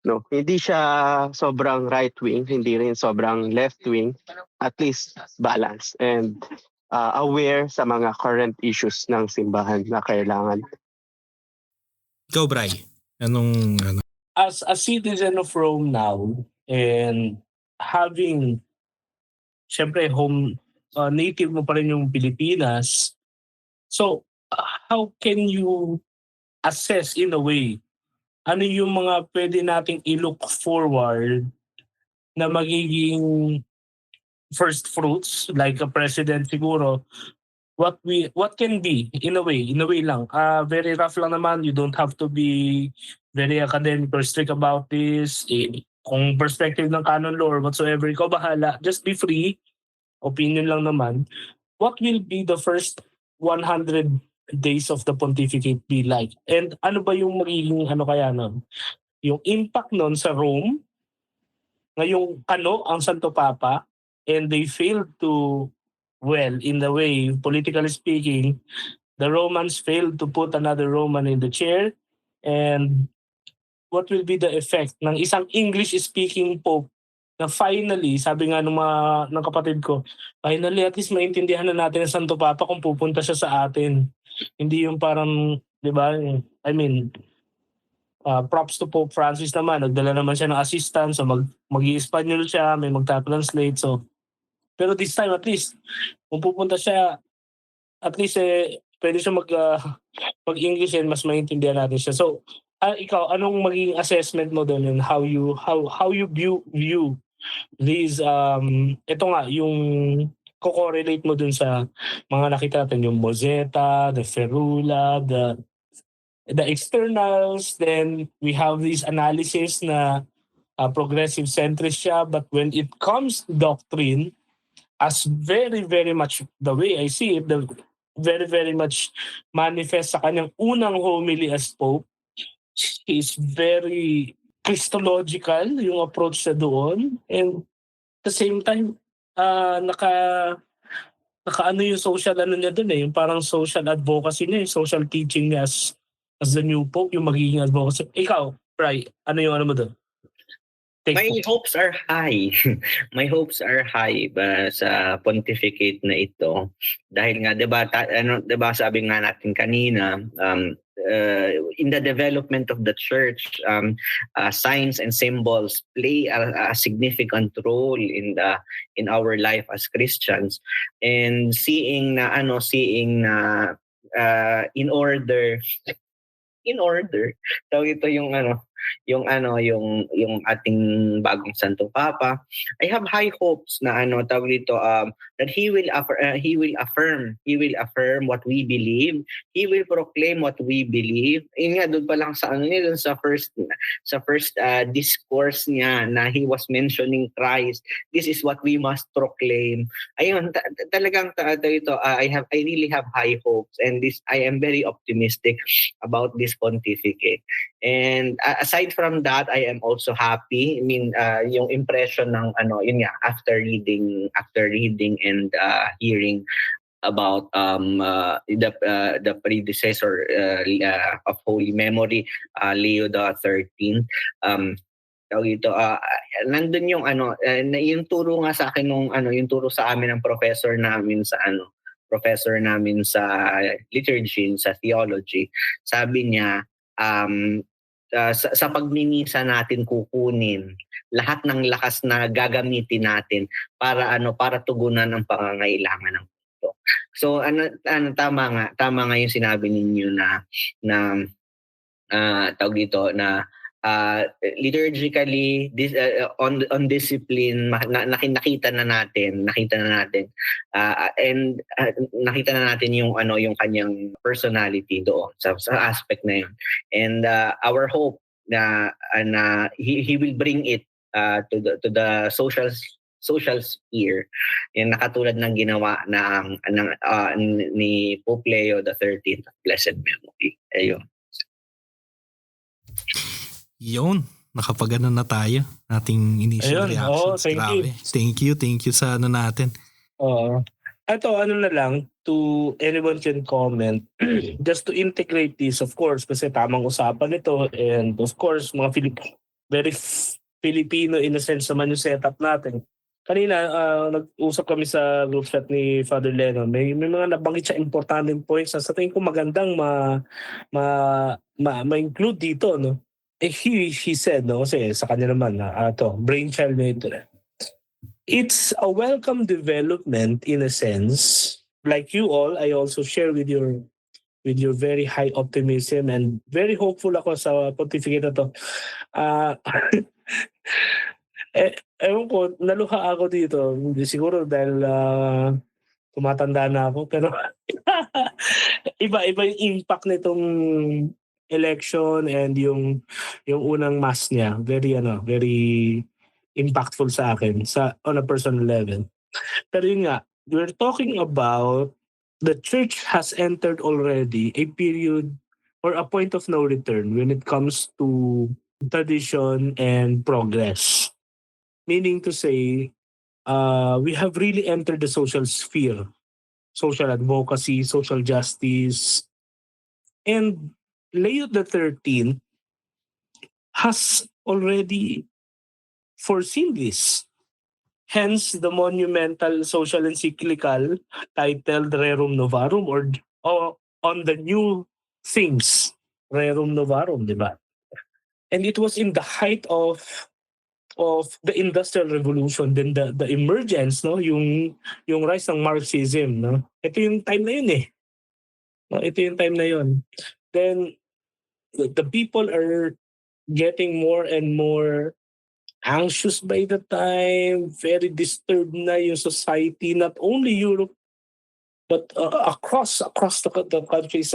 No, hindi siya sobrang right wing, hindi rin sobrang left wing, at least balance and aware sa mga current issues ng simbahan na kailangan. Ikaw, Bray, anong ano? As a citizen of Rome now and having syempre native mo pa rin yung Pilipinas. So how can you assess in a way ano yung mga pwede nating i-look forward na magiging first fruits like a president siguro, what can be in a way lang, very rough lang naman, you don't have to be very academic or strict about this, kung perspective ng canon law or whatsoever, ikaw bahala, just be free, opinion lang naman. What will be the first 100 days of the pontificate be like? And ano ba yung magiging kaya nun? Yung impact nun sa Rome, ngayong ang Santo Papa, and they failed to, well, in the way, politically speaking, the Romans failed to put another Roman in the chair, and what will be the effect ng isang English-speaking Pope na finally, sabi nga ng kapatid ko, finally at least maintindihan na natin ang Santo Papa kung pupunta siya sa atin. Hindi yung parang, di ba, I mean, props to Pope Francis naman, nagdala naman siya ng assistant, so mag-i-Espanyol siya, may magta-translate, so pero this time at least, kung pupunta siya, at least pwede siya mag-English and mas maintindihan natin siya. So, ikaw, anong magiging assessment mo doon and how you view these, ito nga, yung ko-correlate mo dun sa mga nakita natin, yung Mozeta, the Ferula, the externals, then we have these analysis na progressive centrist siya, but when it comes to doctrine, as very, very much the way I see it, the very, very much manifest sa kanyang unang homily as Pope, is very Christological yung approach sa doon, and at the same time, naka yung social niya doon yung parang social advocacy niya, yung social teaching niya as the new Pope, yung magiging advocacy. Ikaw, Bri, ano yung mo doon? My hopes are high. My hopes are high sa pontificate na ito. Dahil nga, 'di ba sabi nga natin kanina, in the development of the church, signs and symbols play a significant role in our life as Christians. And seeing na in order tawag ito yung ating bagong Santo Papa, I have high hopes na that he will affirm what we believe. He will proclaim what we believe. Yun nga, doon pa lang sa first discourse niya na he was mentioning Christ. This is what we must proclaim. Ayun, talagang I really have high hopes, and I am very optimistic about this pontificate. And aside from that, I am also happy. I mean, yung impression ng after reading and hearing about the predecessor of Holy Memory, Leo the 13th. Nandun yung yung turo nga sa akin yung turo sa amin ng professor namin sa liturgy, sa theology. Sabi niya, sa pagmimisa natin kukunin lahat ng lakas na gagamitin natin para tugunan ang pangangailangan ng mundo. So tama nga yung sinabi ninyo na liturgically on discipline nakita na natin and nakita na natin yung kanyang personality doon sa aspect na yun, and our hope na he will bring it to the social sphere, yung nakatulad ng ginawa ni Pope Leo the 13th of blessed memory. Ayun. Yun, nakapagano na tayo ating initial reactions. Thank you. Thank you sa natin. Ito, ano na lang, to anyone can comment, just to integrate this, of course, kasi tamang usapan ito, and of course, mga very Filipino in a sense naman yung setup natin. Kanina, nag-usap kami sa group chat ni Father Lennon. May mga nabanggit siya importanteng points na sa tingin ko magandang ma-include dito, no? He said, no, kasi sa kanya naman, brainchild na ito. It's a welcome development in a sense. Like you all, I also share with your very high optimism and very hopeful ako sa pontificate na to. Ewan ko, naluha ako dito. Hindi siguro dahil tumatanda na ako. Pero iba yung impact nitong election and yung unang mass niya. Very impactful sa akin on a personal level. Pero yun nga, we're talking about the church has entered already a period or a point of no return when it comes to tradition and progress. Meaning to say, we have really entered the social sphere, social advocacy, social justice, and Leo the 13th has already foreseen this. Hence, the monumental social encyclical titled Rerum Novarum or on the new things, Rerum Novarum, di ba? And it was in the height of the Industrial Revolution, then the emergence, no, yung rise ng Marxism, no. Ito yung time na yun eh. No, ito yung time na yun. Then the people are getting more and more anxious by the time, very disturbed na yung society, not only Europe, but across the countries.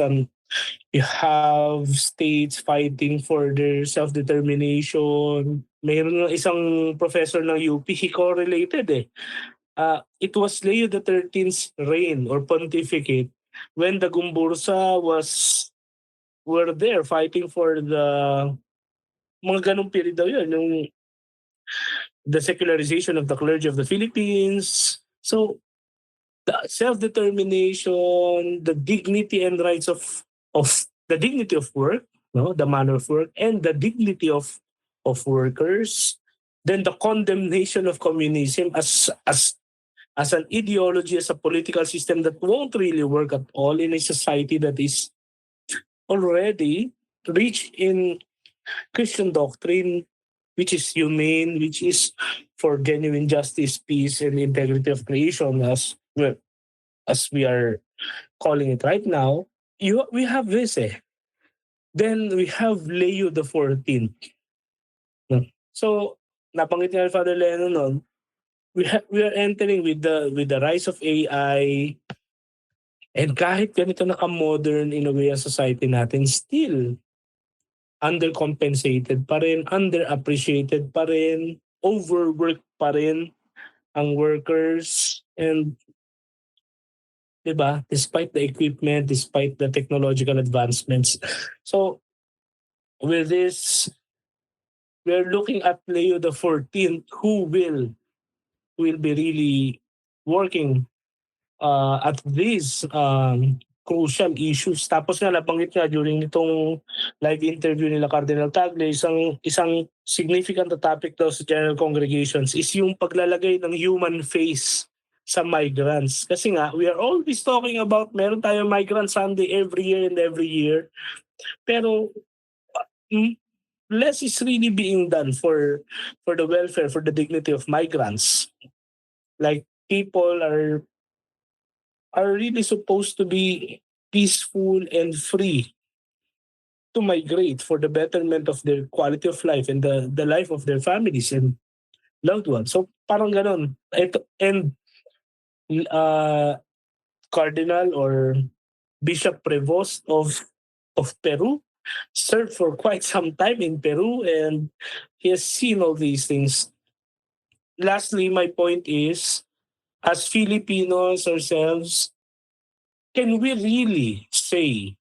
You have states fighting for their self-determination. Mayroon ng isang professor ng UP, he correlated eh. It was Leo the 13th's reign or pontificate when the Gumbursa were there fighting for the mga ganong period daw yun, yung the secularization of the clergy of the Philippines. So, the self-determination, the dignity and rights of the dignity of work, no, the manner of work, and the dignity of workers. Then the condemnation of communism as an ideology, as a political system that won't really work at all in a society that is already rich in Christian doctrine, which is humane, which is for genuine justice, peace, and integrity of creation, as we are calling it right now. We have this eh. Then we have Leo the 14th. So, nabanggit nga ni Father Lennon noon, we are entering with the rise of AI, and kahit ganito naka-modern in a way ang society natin, still undercompensated pa rin, underappreciated pa rin, overworked pa rin ang workers, and diba? Despite the equipment, despite the technological advancements. So, with this, we're looking at Leo the 14th, who will be really working at these crucial issues. Tapos nga nabanggit nga during itong live interview nila Cardinal Tagle, isang significant na topic daw sa general congregations is yung paglalagay ng human face sa migrants. Kasi nga, we are always talking about meron tayong Migrant Sunday every year. Pero less is really being done for the welfare, for the dignity of migrants. Like, people are really supposed to be peaceful and free to migrate for the betterment of their quality of life and the life of their families and loved ones. So parang ganon. And Cardinal or Bishop Prevost of Peru served for quite some time in Peru, and he has seen all these things. Lastly, my point is, as Filipinos ourselves, can we really say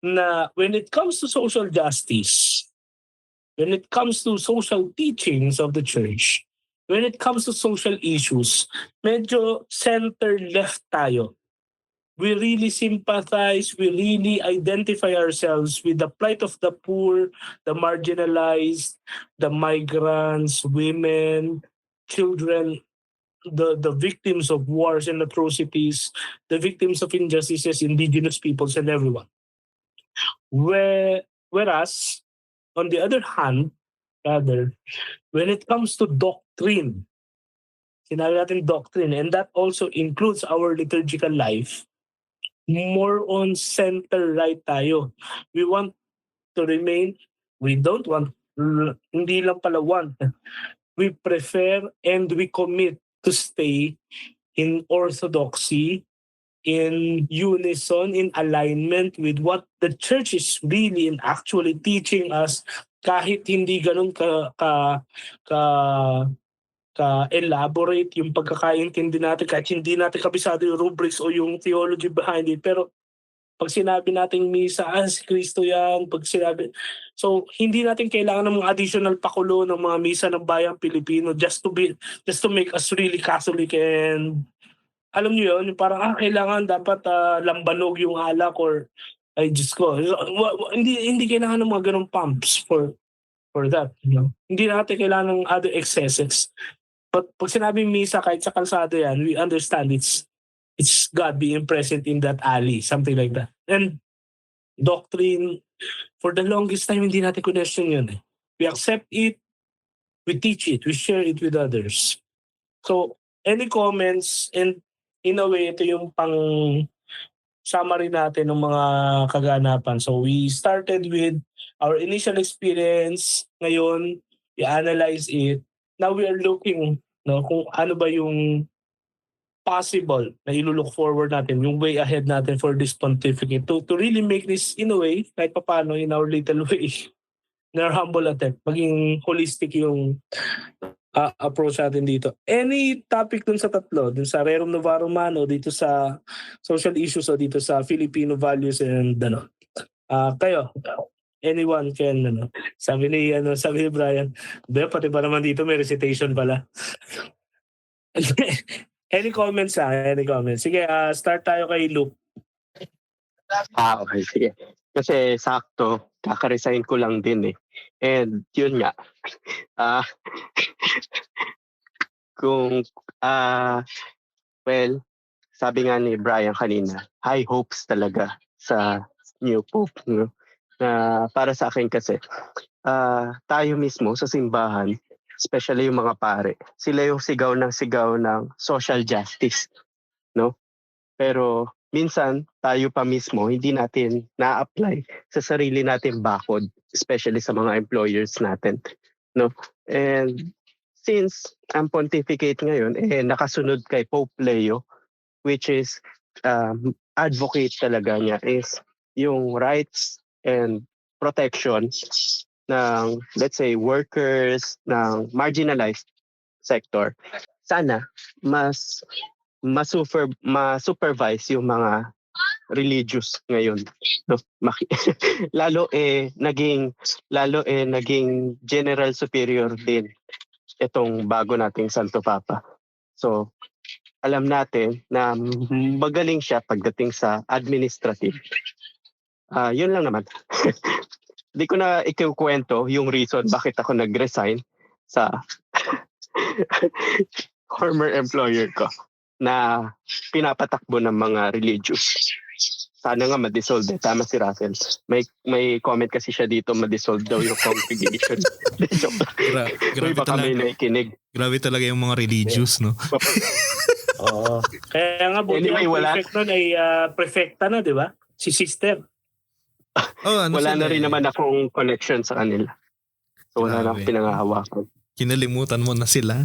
na when it comes to social justice, when it comes to social teachings of the church, when it comes to social issues, medyo center-left tayo. We really sympathize, we really identify ourselves with the plight of the poor, the marginalized, the migrants, women, children, the victims of wars and atrocities, the victims of injustices, indigenous peoples, and everyone. Whereas, on the other hand, when it comes to doctrine, sinabi natin doctrine, and that also includes our liturgical life, more on center-right tayo. We want to remain, we don't want, hindi lang pala want, we prefer and we commit to stay in orthodoxy, in unison, in alignment with what the church is really and actually teaching us, kahit hindi ganun ka-elaborate yung pagkakaintindi natin, kahit hindi natin kabisado yung rubrics o yung theology behind it. Pero pag sinabi natin misa, si Kristo yan, pag sinabi... So, hindi natin kailangan ng mga additional pakulo ng mga misa ng bayang Pilipino just to make us really Catholic, and alam niyo yun, parang kailangan dapat lambanog yung alak or ay Diyos ko. Hindi kailangan ng mga ganong pumps for that. You know? Hindi natin kailangan ng other excesses. But pag sinabing misa, kahit sa kalsada yan, we understand it's God being present in that alley, something like that. And doctrine, for the longest time, hindi natin question yun. We accept it, we teach it, we share it with others. So, any comments, and in a way, ito yung pang summary natin ng mga kaganapan. So, we started with our initial experience. Ngayon, we analyze it. Now we are looking kung ano ba yung possible na ilulook forward natin, yung way ahead natin for this pontificate to really make this in a way, kahit paano in our little way, in our humble attempt, maging holistic yung approach natin dito. Any topic dun sa tatlo, dun sa Rerum Novarum Mano, dito sa social issues o dito sa Filipino values and kayo, anyone can, sabi ni Brian, pati ba naman dito may recitation pala. Any comments Any comments? Sige, start tayo kay Luke. Okay, sige. Kasi sakto, kaka-resign ko lang din eh. And yun nga, well, sabi nga ni Brian kanina, high hopes talaga sa new Pope. No? Para sa akin kasi, tayo mismo sa simbahan, especially yung mga pare, sila yung sigaw ng social justice, no? Pero minsan tayo pa mismo hindi natin na-apply sa sarili natin bakod, especially sa mga employers natin, no? And since ang pontificate ngayon nakasunod kay Pope Leo, which is advocate talaga niya is yung rights and protection ng, let's say, workers, ng marginalized sector, sana mas ma-supervise yung mga religious ngayon. No? lalo naging general superior din itong bago nating Santo Papa. So, alam natin na magaling siya pagdating sa administrative. Yun lang naman. Hindi ko na ikukwento yung reason bakit ako nag-resign sa former employer ko na pinapatakbo ng mga religious. Sana nga ma-dissolve. Tama si Russell. May comment kasi siya dito, ma-dissolve daw yung congregation. Grabe baka may nakikinig. Grabe talaga yung mga religious, no? Oo. Kaya nga buti Anyway, ang prefect nun ay prefecta na, di ba? Si sister. Wala na rin naman akong connection sa kanila. So wala na akong pinangahawakan. Kinalimutan mo na sila?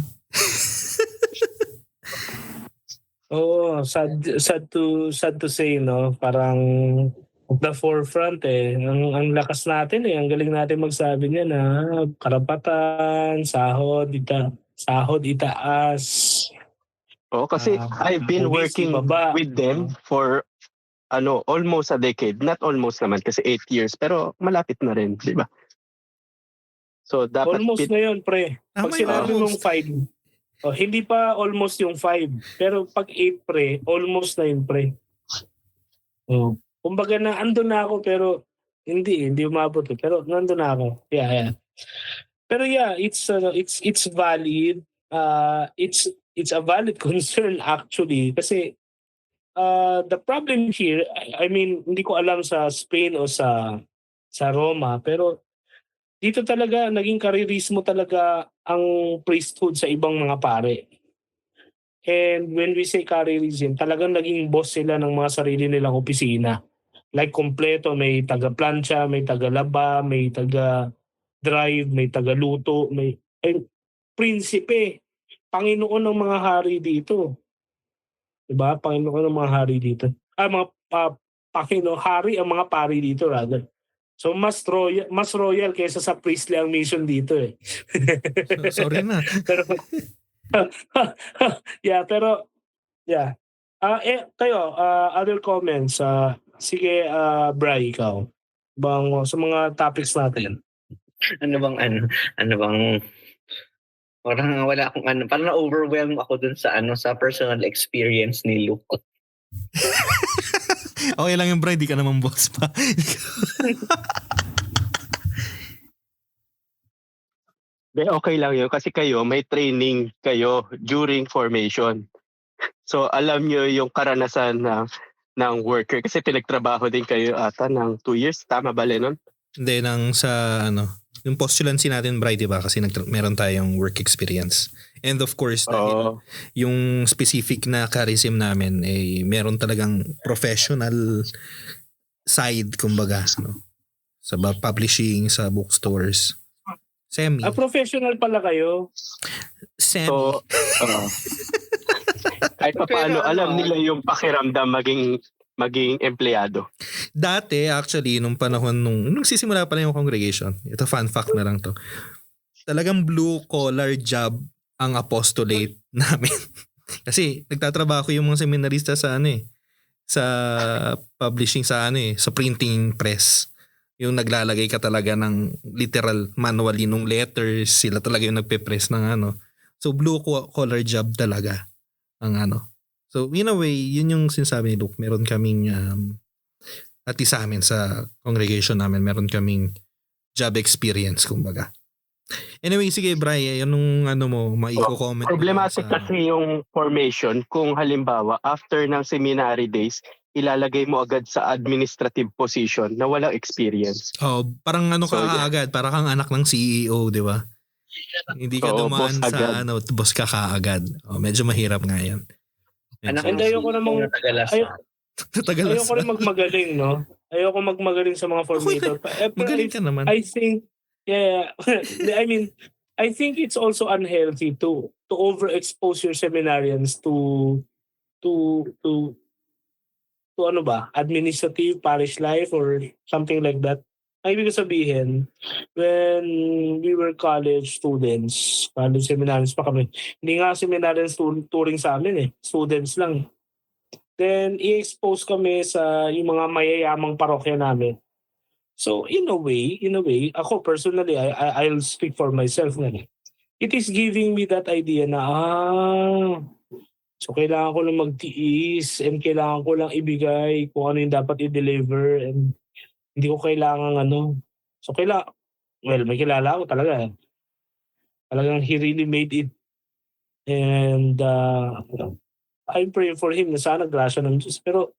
Oo, sad to say, no? Parang the forefront ang lakas natin ang galing natin magsabi niya na karapatan, sahod itaas. Kasi I've been working with them for almost a decade. Not almost naman kasi 8 years, pero malapit na rin, di ba? So dapat almost na yun, pre. Pag sinabi mong 5, Hindi pa almost yung 5. Pero pag 8 pre, almost na yung pre. Kumbaga na andun na ako pero hindi umabot eh. Pero nandun na ako. Yeah. Pero yeah, it's valid. It's a valid concern actually kasi the problem here, I mean, hindi ko alam sa Spain o sa Roma, pero dito talaga naging karirismo talaga ang priesthood sa ibang mga pare. And when we say karirism, talagang naging boss sila ng mga sarili nilang opisina. Like kompleto, may taga-plancha, may taga-laba, may taga-drive, may taga-luto, may prinsipe, Panginoon ng mga hari dito. Diba? Panginoon ng mga hari dito. Hari ang mga pari dito rather. So mas royal kaysa sa priestly ang mission dito eh. Sorry na. Pero yeah. Kayo, other comments. Sige, Bri, ikaw. Sa mga topics natin. Ano bang parang wala akong parang na-overwhelm ako dun sa sa personal experience ni Luke. Okay lang yung Bri, di ka naman boss pa. Okay lang yun kasi kayo may training kayo during formation. So alam nyo yung karanasan ng worker kasi pinagtrabaho din kayo ata ng 2 years. Tama ba, Lennon? Hindi, yung postulancy natin, Bri, diba? Kasi meron tayong work experience. And of course, dahil yung specific na charism namin, meron talagang professional side, kumbaga, no? Sa publishing, sa bookstores. Semi. Professional pala kayo? Semi. So, kahit pa paano, alam nila yung pakiramdam maging empleyado. Dati, actually, nung panahon nung sisimula pa lang yung congregation, ito fun fact na lang to, talagang blue-collar job ang apostolate namin. Kasi nagtatrabaho yung mga seminarista sa sa publishing, sa printing press. Yung naglalagay ka talaga ng literal manually nung letters, sila talaga yung nagpe-press ng So blue-collar job talaga ang So in a way, yun yung sinasabi ni Luke, meron kaming at sa amin sa congregation namin, meron kaming job experience, kumbaga. Anyway, sige Bri, anong mo, maiko-comment? Problematic kasi yung formation kung halimbawa after ng seminary days, ilalagay mo agad sa administrative position na walang experience. Parang kaagad, parang kang anak ng CEO, di ba? Hindi ka dumaan sa boss ka kaagad. Medyo mahirap nga yan. Ayoko rin magmagaling, no? Ayoko magmagaling sa mga formator. Magaling ka naman. I think, I mean, I think it's also unhealthy to overexpose your seminarians to administrative parish life or something like that. Ang ibig sabihin, when we were college students, college seminarians pa kami, hindi nga seminarians touring sa amin students lang. Then, i-expose kami sa yung mga mayayamang parokya namin. So, in a way, ako personally, I'll speak for myself na. It is giving me that idea na, so kailangan ko lang magtiis and kailangan ko lang ibigay kung ano yung dapat i-deliver and hindi ko kailangan So, may kilala ako talaga. Talagang he really made it. And I'm praying for him na sana grasya ng Diyos. Pero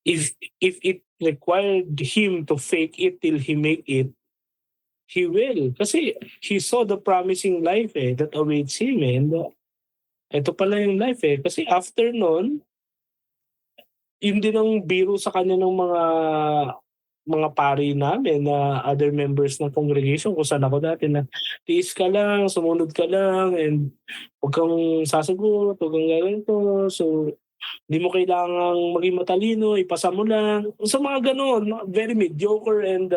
if it required him to fake it till he make it, he will. Kasi he saw the promising life that awaits him. And ito pala yung life Kasi after nun, yun din ang biro sa kanya ng mga pari namin na other members ng congregation kung saan ako dati na tiis ka lang, sumunod ka lang, and huwag kang sasagot, huwag kang gagawin to. So, hindi mo kailangang maging matalino, ipasa mo lang. So, mga ganon, very mediocre and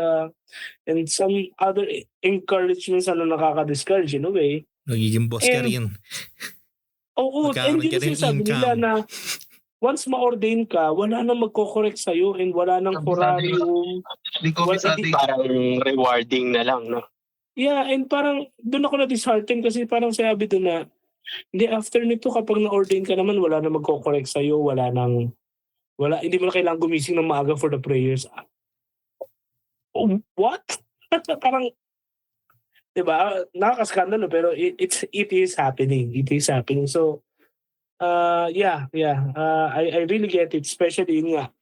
some other encouragements na nakaka-discourage in a way. Nagiging boss ka rin. Oo, and yun yung sabi nila na once ma-ordain ka, wala nang magko-correct sa'yo and wala nang horarium. Parang rewarding na lang, no? Yeah, and parang doon ako na-dishearten kasi parang sabi doon na Hindi, after nito kapag na-ordain ka naman, wala na magko-correct sa'yo, hindi mo na kailangang gumising ng maaga for the prayers. Oh, what? Parang, 'di ba? Nakakaskandalo pero it is happening. It is happening. So, yeah. I really get it, especially yun nga.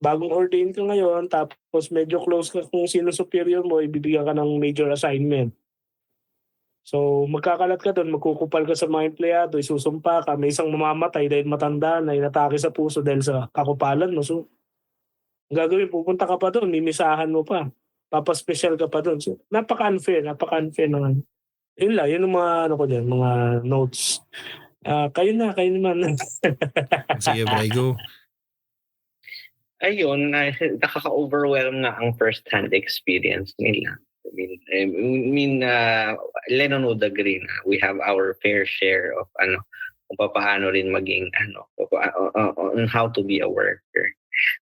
Bagong ordain ka ngayon tapos medyo close ka kung sino superior mo, ibibigyan ka ng major assignment. So, magkakalat ka doon, magkukupal ka sa mga empleyado, isusumpa ka, may isang mamamatay dahil matanda na inatake sa puso dahil sa kakupalan mo. So, ang gagawin, pupunta ka pa doon, mimisahan mo pa, papaspecial ka pa doon. So, napaka-unfair naman. Yun lang, yun ang mga, mga notes. Kayo naman. Sige, Bray, go. Ayun, nakaka-overwhelm na ang first-hand experience nila. I mean, Lennon would agree na we have our fair share of kung paano rin maging on how to be a worker.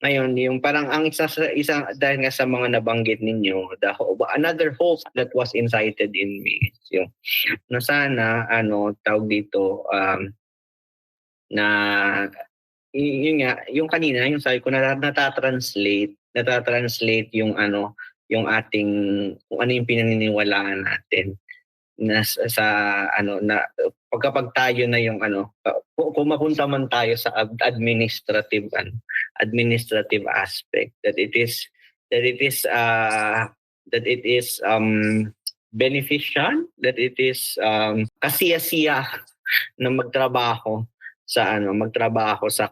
Ngayon, yung parang ang isa dahil nga sa mga nabanggit ninyo, another hope that was incited in me is yung na sana tawag dito na yun nga, yung kanina, yung sabi ko natatranslate yung yung ating kung ano yung pinaniniwalaan natin na na pagkapag tayo na yung kung mapunta man tayo sa administrative aspect that it is beneficial, that it is kasiya-siya na magtrabaho sa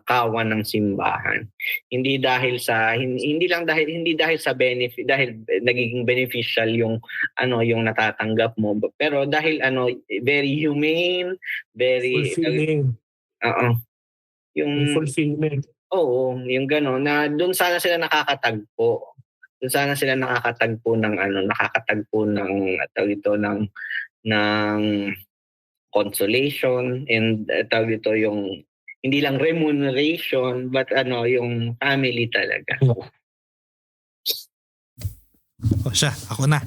kawan ng simbahan. Hindi dahil sa benefit, dahil nagiging beneficial yung yung natatanggap mo, pero dahil very humane, very fulfilling. Yung fulfillment. Oo, yung gano'n na doon sana sila nakakatagpo. Doon sana sila nakakatagpo ng ng consolation and tawag dito yung hindi lang remuneration but yung family talaga. Siya, ako na.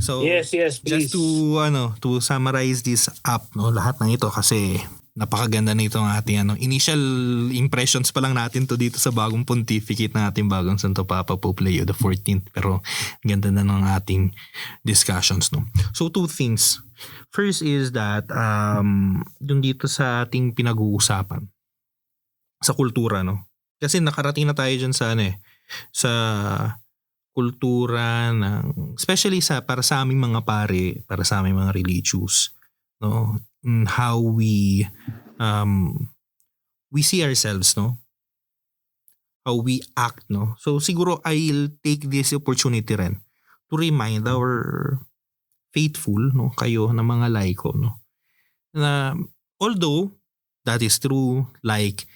So yes, please. just to summarize this up, lahat ng ito kasi napakaganda nito ng ating initial impressions pa lang natin to dito sa bagong pontificate ng ating bagong Santo Papa Pope Leo the 14th, pero ganda na ng ating discussions, no. So two things. First is that yung dito sa ating pinag-uusapan sa kultura, no. Kasi nakarating na tayo diyan sa sa kultura ng especially para sa aming mga pare, para sa aming mga religious, no. How we see ourselves, no? How we act, no? So siguro I'll take this opportunity rin to remind our faithful, no, kayo na mga laiko, no, na although that is true, like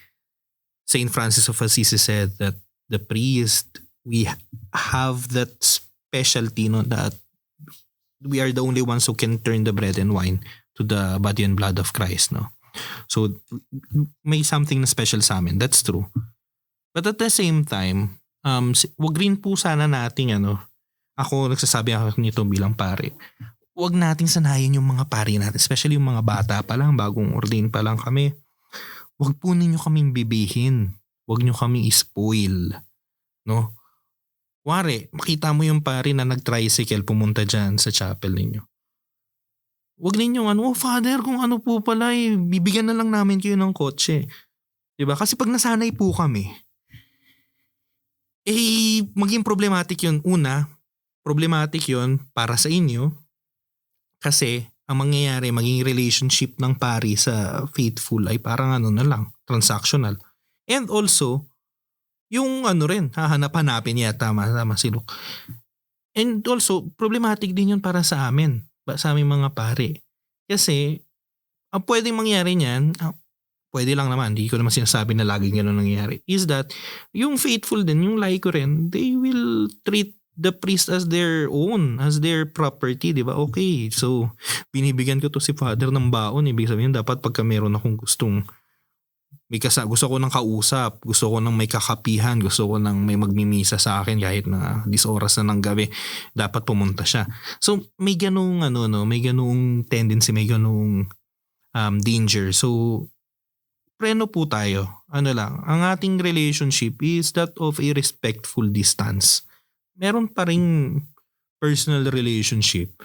Saint Francis of Assisi said that the priest, we have that specialty, no, that we are the only ones who can turn the bread and wine to the body and blood of Christ, no. So may something na special sa amin, that's true. But at the same time, wag rin po sana nating ako nagsasabi ako nito bilang pare, wag nating sanayin yung mga pare natin, especially yung mga bata pa lang, bagong ordain pa lang kami. Wag po ninyo kaming bibihin, wag nyo kaming spoil, no. Wari, makita mo yung pare na nag-tricycle pumunta dyan sa chapel ninyo. Wag ninyong Father, kung po pala bibigyan na lang namin kayo ng kotse. Diba? Kasi pag nasanay po kami, maging problematic yun. Una, problematic yun para sa inyo kasi ang mangyayari, maging relationship ng pari sa faithful ay parang na lang, transactional. And also, yung rin, hahanap-hanapin niya, tama si Luke. And also, problematic din yun para sa amin. Sa aming mga pare. Kasi, ang pwedeng mangyari niyan, pwede lang naman, hindi ko naman sinasabi na laging gano'n nangyayari, is that yung faithful din, yung laiko rin, they will treat the priest as their own, as their property, di ba? Okay, so, binibigyan ko to si Father ng baon, ibig sabihin, dapat pagka meron akong gusto ko ng kausap, gusto ko ng may kakapihan, gusto ko ng may magmimisa sa akin kahit na 10 oras na ng gabi, dapat pumunta siya. So may ganung may ganung tendency, may ganung danger. So, preno po tayo. Ano lang, ang ating relationship is that of a respectful distance. Meron pa ring personal relationship.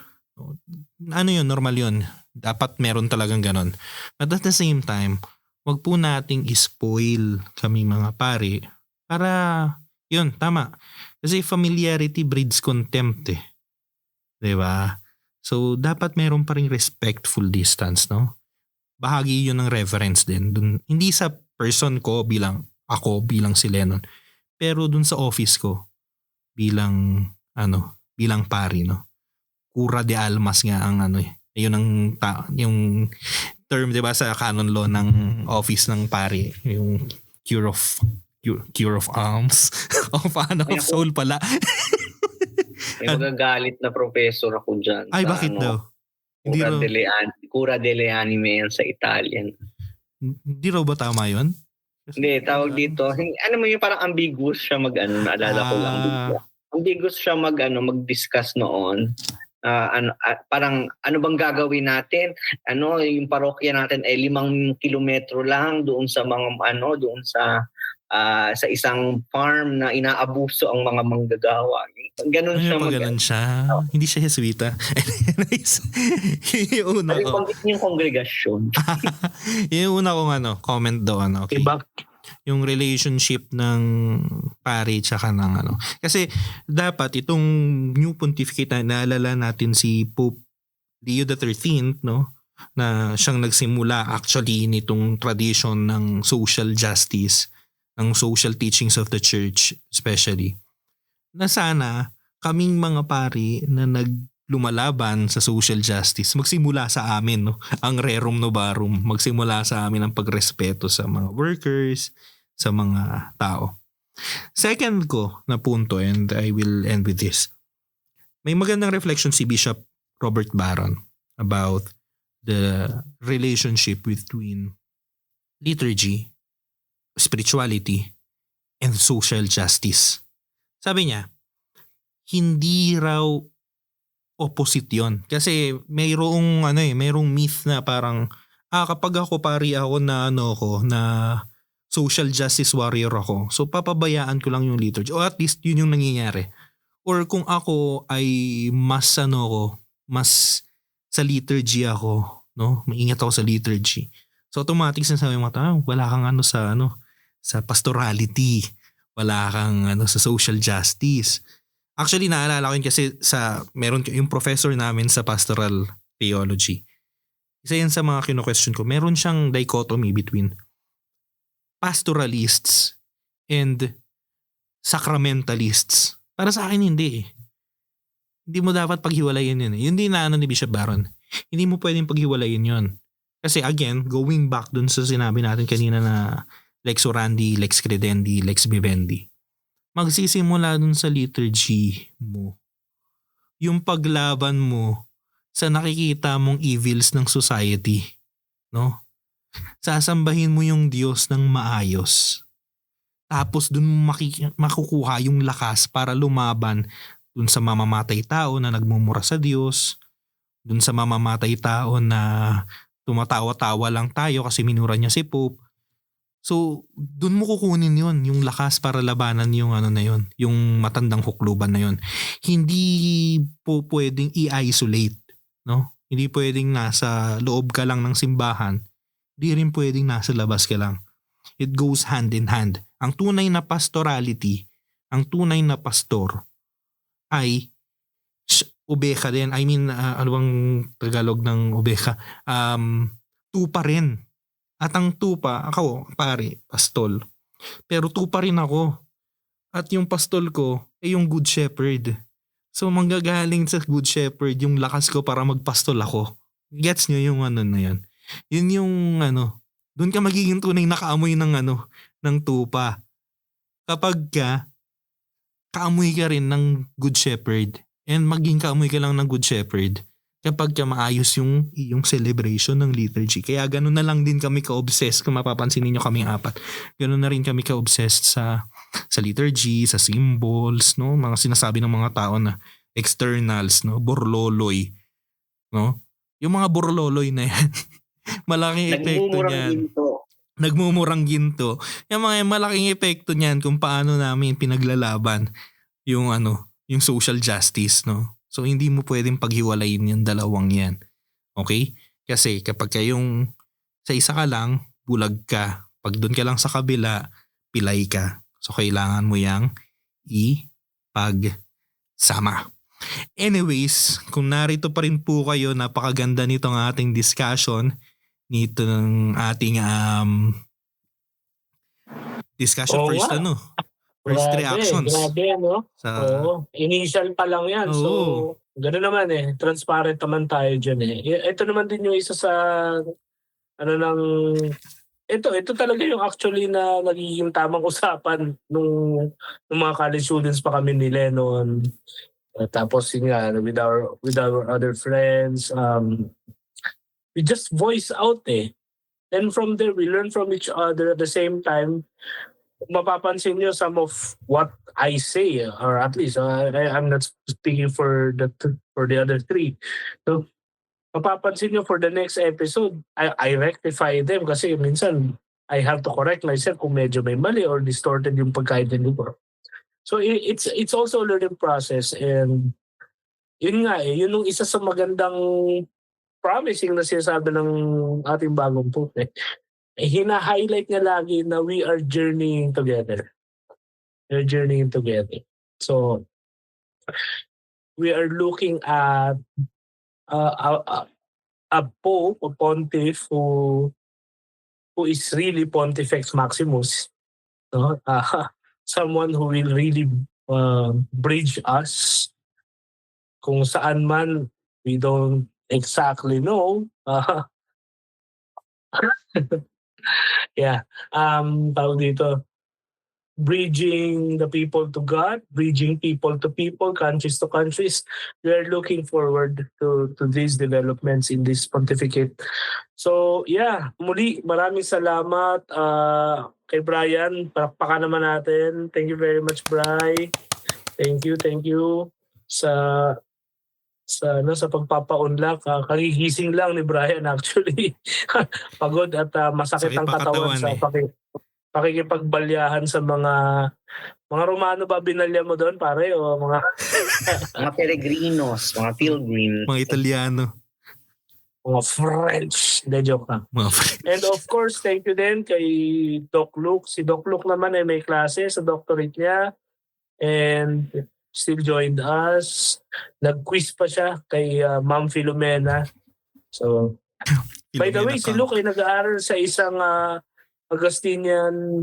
Ano yun, normal yun. Dapat meron talagang ganon. But at the same time, wag po nating ispoil kami mga pare para, yun, tama. Kasi familiarity breeds contempt eh. Diba? So, dapat meron pa ring respectful distance, no? Bahagi yun ng reference din. Dun, hindi sa person ko bilang ako, bilang si Lennon. Pero dun sa office ko, bilang pari, no? Cura de almas nga ang yun ang yung term, 'di ba, sa canon law ng office ng pari, yung cure of alms of soul pala. May magagalit na professor ako dyan. Ay, bakit daw? Cura delle anime yan sa Italian. Hindi raw ba tama yun? Hindi, tawag dito. Ano mo yung parang ambiguous siya naalala ko lang dito. Ambiguous siya mag-discuss noon. Parang ano bang gagawin natin? Yung parokya natin ay 5 kilometro lang doon sa doon sa isang farm na inaabuso ang mga manggagawa. Ganun siya. Ganun siya. Hindi siya Jesuita. Yung una ko. Yung kongregasyon. Yung una kong comment doon. Okay. Yung relationship ng pare tsaka ng Kasi dapat itong new pontificate na naalala natin si Pope Leo XIII, no? Na siyang nagsimula actually nitong tradition ng social justice, ng social teachings of the church especially. Na sana kaming mga pari na lumalaban sa social justice, magsimula sa amin, no? Ang rerum novarum, magsimula sa amin ang pagrespeto sa mga workers, sa mga tao. Second ko na punto, and I will end with this. May magandang reflection si Bishop Robert Barron about the relationship between liturgy, spirituality, and social justice. Sabi niya, hindi raw opposite yun. Kasi mayroong myth na parang kapag ako pari ako na na social justice warrior ako, so papabayaan ko lang yung liturgy, o at least yun yung nangyayari. Or kung ako ay mas sa liturgy ako, no, maingat ako sa liturgy, so automatic sinasabi mo wala kang sa pastorality, wala kang sa social justice. Actually, naalala ko yun kasi meron yung professor namin sa pastoral theology. Isa yan sa mga kino-question ko. Meron siyang dichotomy between pastoralists and sacramentalists. Para sa akin, hindi eh. Hindi mo dapat paghiwalayin yun eh. Yun din na ni Bishop Barron. Hindi mo pwedeng paghiwalayin yun. Kasi again, going back dun sa sinabi natin kanina na Lex Orandi, Lex Credendi, Lex Vivendi. Magsisimula dun sa liturgy mo. Yung paglaban mo sa nakikita mong evils ng society. No? Sasambahin mo yung Diyos ng maayos. Tapos dun makukuha yung lakas para lumaban dun sa mamamatay tao na nagmumura sa Diyos. Dun sa mamamatay tao na tumatawa-tawa lang tayo kasi minura niya si Pope. So, dun mo kukunin yun, yung lakas para labanan yung na yun, yung matandang hukluban na yun. Hindi po pwedeng i-isolate, no? Hindi pwedeng nasa loob ka lang ng simbahan, hindi rin pwedeng nasa labas ka lang. It goes hand in hand. Ang tunay na pastorality, ang tunay na pastor ay obeja din. I mean, ano bang Tagalog ng obeja? Tupa rin. At ang tupa, ako, pare, pastol. Pero tupa rin ako. At yung pastol ko ay yung good shepherd. So manggagaling sa good shepherd yung lakas ko para magpastol ako. Gets nyo yung na yan? Yun yung doon ka magiging tunay nakaamoy ng tupa. Kapag kaamoy ka rin ng good shepherd and maging kaamoy ka lang ng good shepherd kapag maayos yung celebration ng liturgy. Kaya gano'n na lang din kami ka-obsessed, kung mapapansin niyo kaming apat. Gano'n na rin kami ka-obsessed sa liturgy, sa symbols, no? Mga sinasabi ng mga tao na externals, no? Borloloy, no? Yung mga borloloy na yan, Malaking epekto Nagmumurang niyan. ginto. Nagmumurang ginto. Yung mga malaking epekto niyan kung paano namin pinaglalaban yung yung social justice, no? So hindi mo pwedeng paghiwalayin yung dalawang yan. Okay? Kasi kapag kayong sa isa ka lang, bulag ka. Pag doon ka lang sa kabila, pilay ka. So kailangan mo yang ipagsama. Anyways, kung narito pa rin po kayo, napakaganda nitong ating discussion, nito ng ating discussion Oo first nga. first Grabe, reactions grabe, no? sa Oo. Initial pa lang yan. So, Oo. gano'n naman transparent naman tayo dyan Ito naman din yung isa sa, ito talaga yung actually na nagiging tamang usapan nung mga college students pa kami ni Lennon. Tapos yun nga, with our other friends, we just voice out And from there, we learn from each other at the same time. Mapapansin nyo some of what I say, or at least I'm not speaking for the other three. So, mapapansin nyo for the next episode, I rectify them kasi minsan I have to correct myself kung medyo may mali or distorted yung pagkaintindi ko. So it's also a learning process, and yun nga yun yung isa sa magandang promising na sinasabi ng ating bagong pope hina-highlight niya lagi na we are journeying together. We're journeying together. So, we are looking at a pope, a pontiff who is really Pontifex Maximus. No? Someone who will really bridge us kung saan man we don't exactly know. Tawag dito, bridging the people to God, bridging people to people, countries to countries. We are looking forward to these developments in this pontificate. So muli maraming salamat kay Brian. Palakpakan naman natin. Thank you very much, Bri. Thank you sa pagpapaunlak. Kagigising lang ni Brian actually. Pagod at masakit ang katawan sa pakikipagbalyahan sa mga Romano ba binalya mo doon, pare? O mga mga Peregrinos, mga pilgrim. Mga Italiano. Mga French. Hindi, joke lang. Mga French. And of course, thank you din kay Doc Luke. Si Doc Luke naman ay may klase sa doctorate niya. And still joined us. Nag-quiz pa siya kay Ma'am Filomena. So, by the way, si Luke ay nag-aaral sa isang Augustinian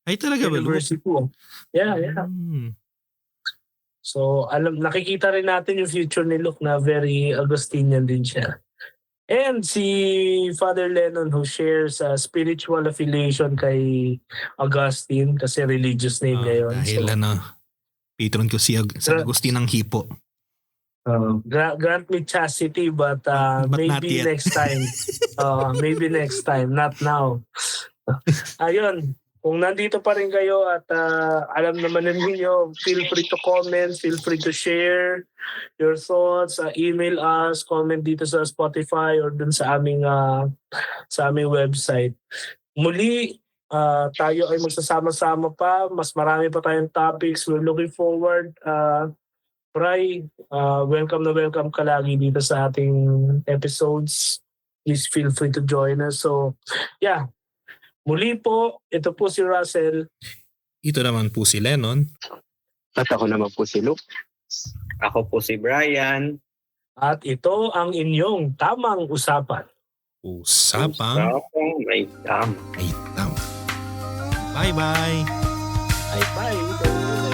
ay talaga ba? University po. Yeah. So, nakikita rin natin yung future ni Luke na very Augustinian din siya. And si Father Lennon who shares spiritual affiliation kay Augustine kasi religious name ngayon. Dahil patron ko si Agustin ng Hipo. Grant me chastity but maybe next time. Maybe next time, not now. Ayun, kung nandito pa rin kayo at alam naman ninyo, feel free to comment, feel free to share your thoughts, email us, comment dito sa Spotify or dun sa aming website. Muli, tayo ay magsasama-sama pa, mas marami pa tayong topics. We're looking forward. Bri, welcome ka lagi dito sa ating episodes. Please feel free to join us. So, muli po, ito po si Russell. Ito naman po si Lennon. At ako naman po si Luke. Ako po si Brian. At ito ang inyong Tamang Usapan. Usapang may tama. Bye-bye. Bye-bye.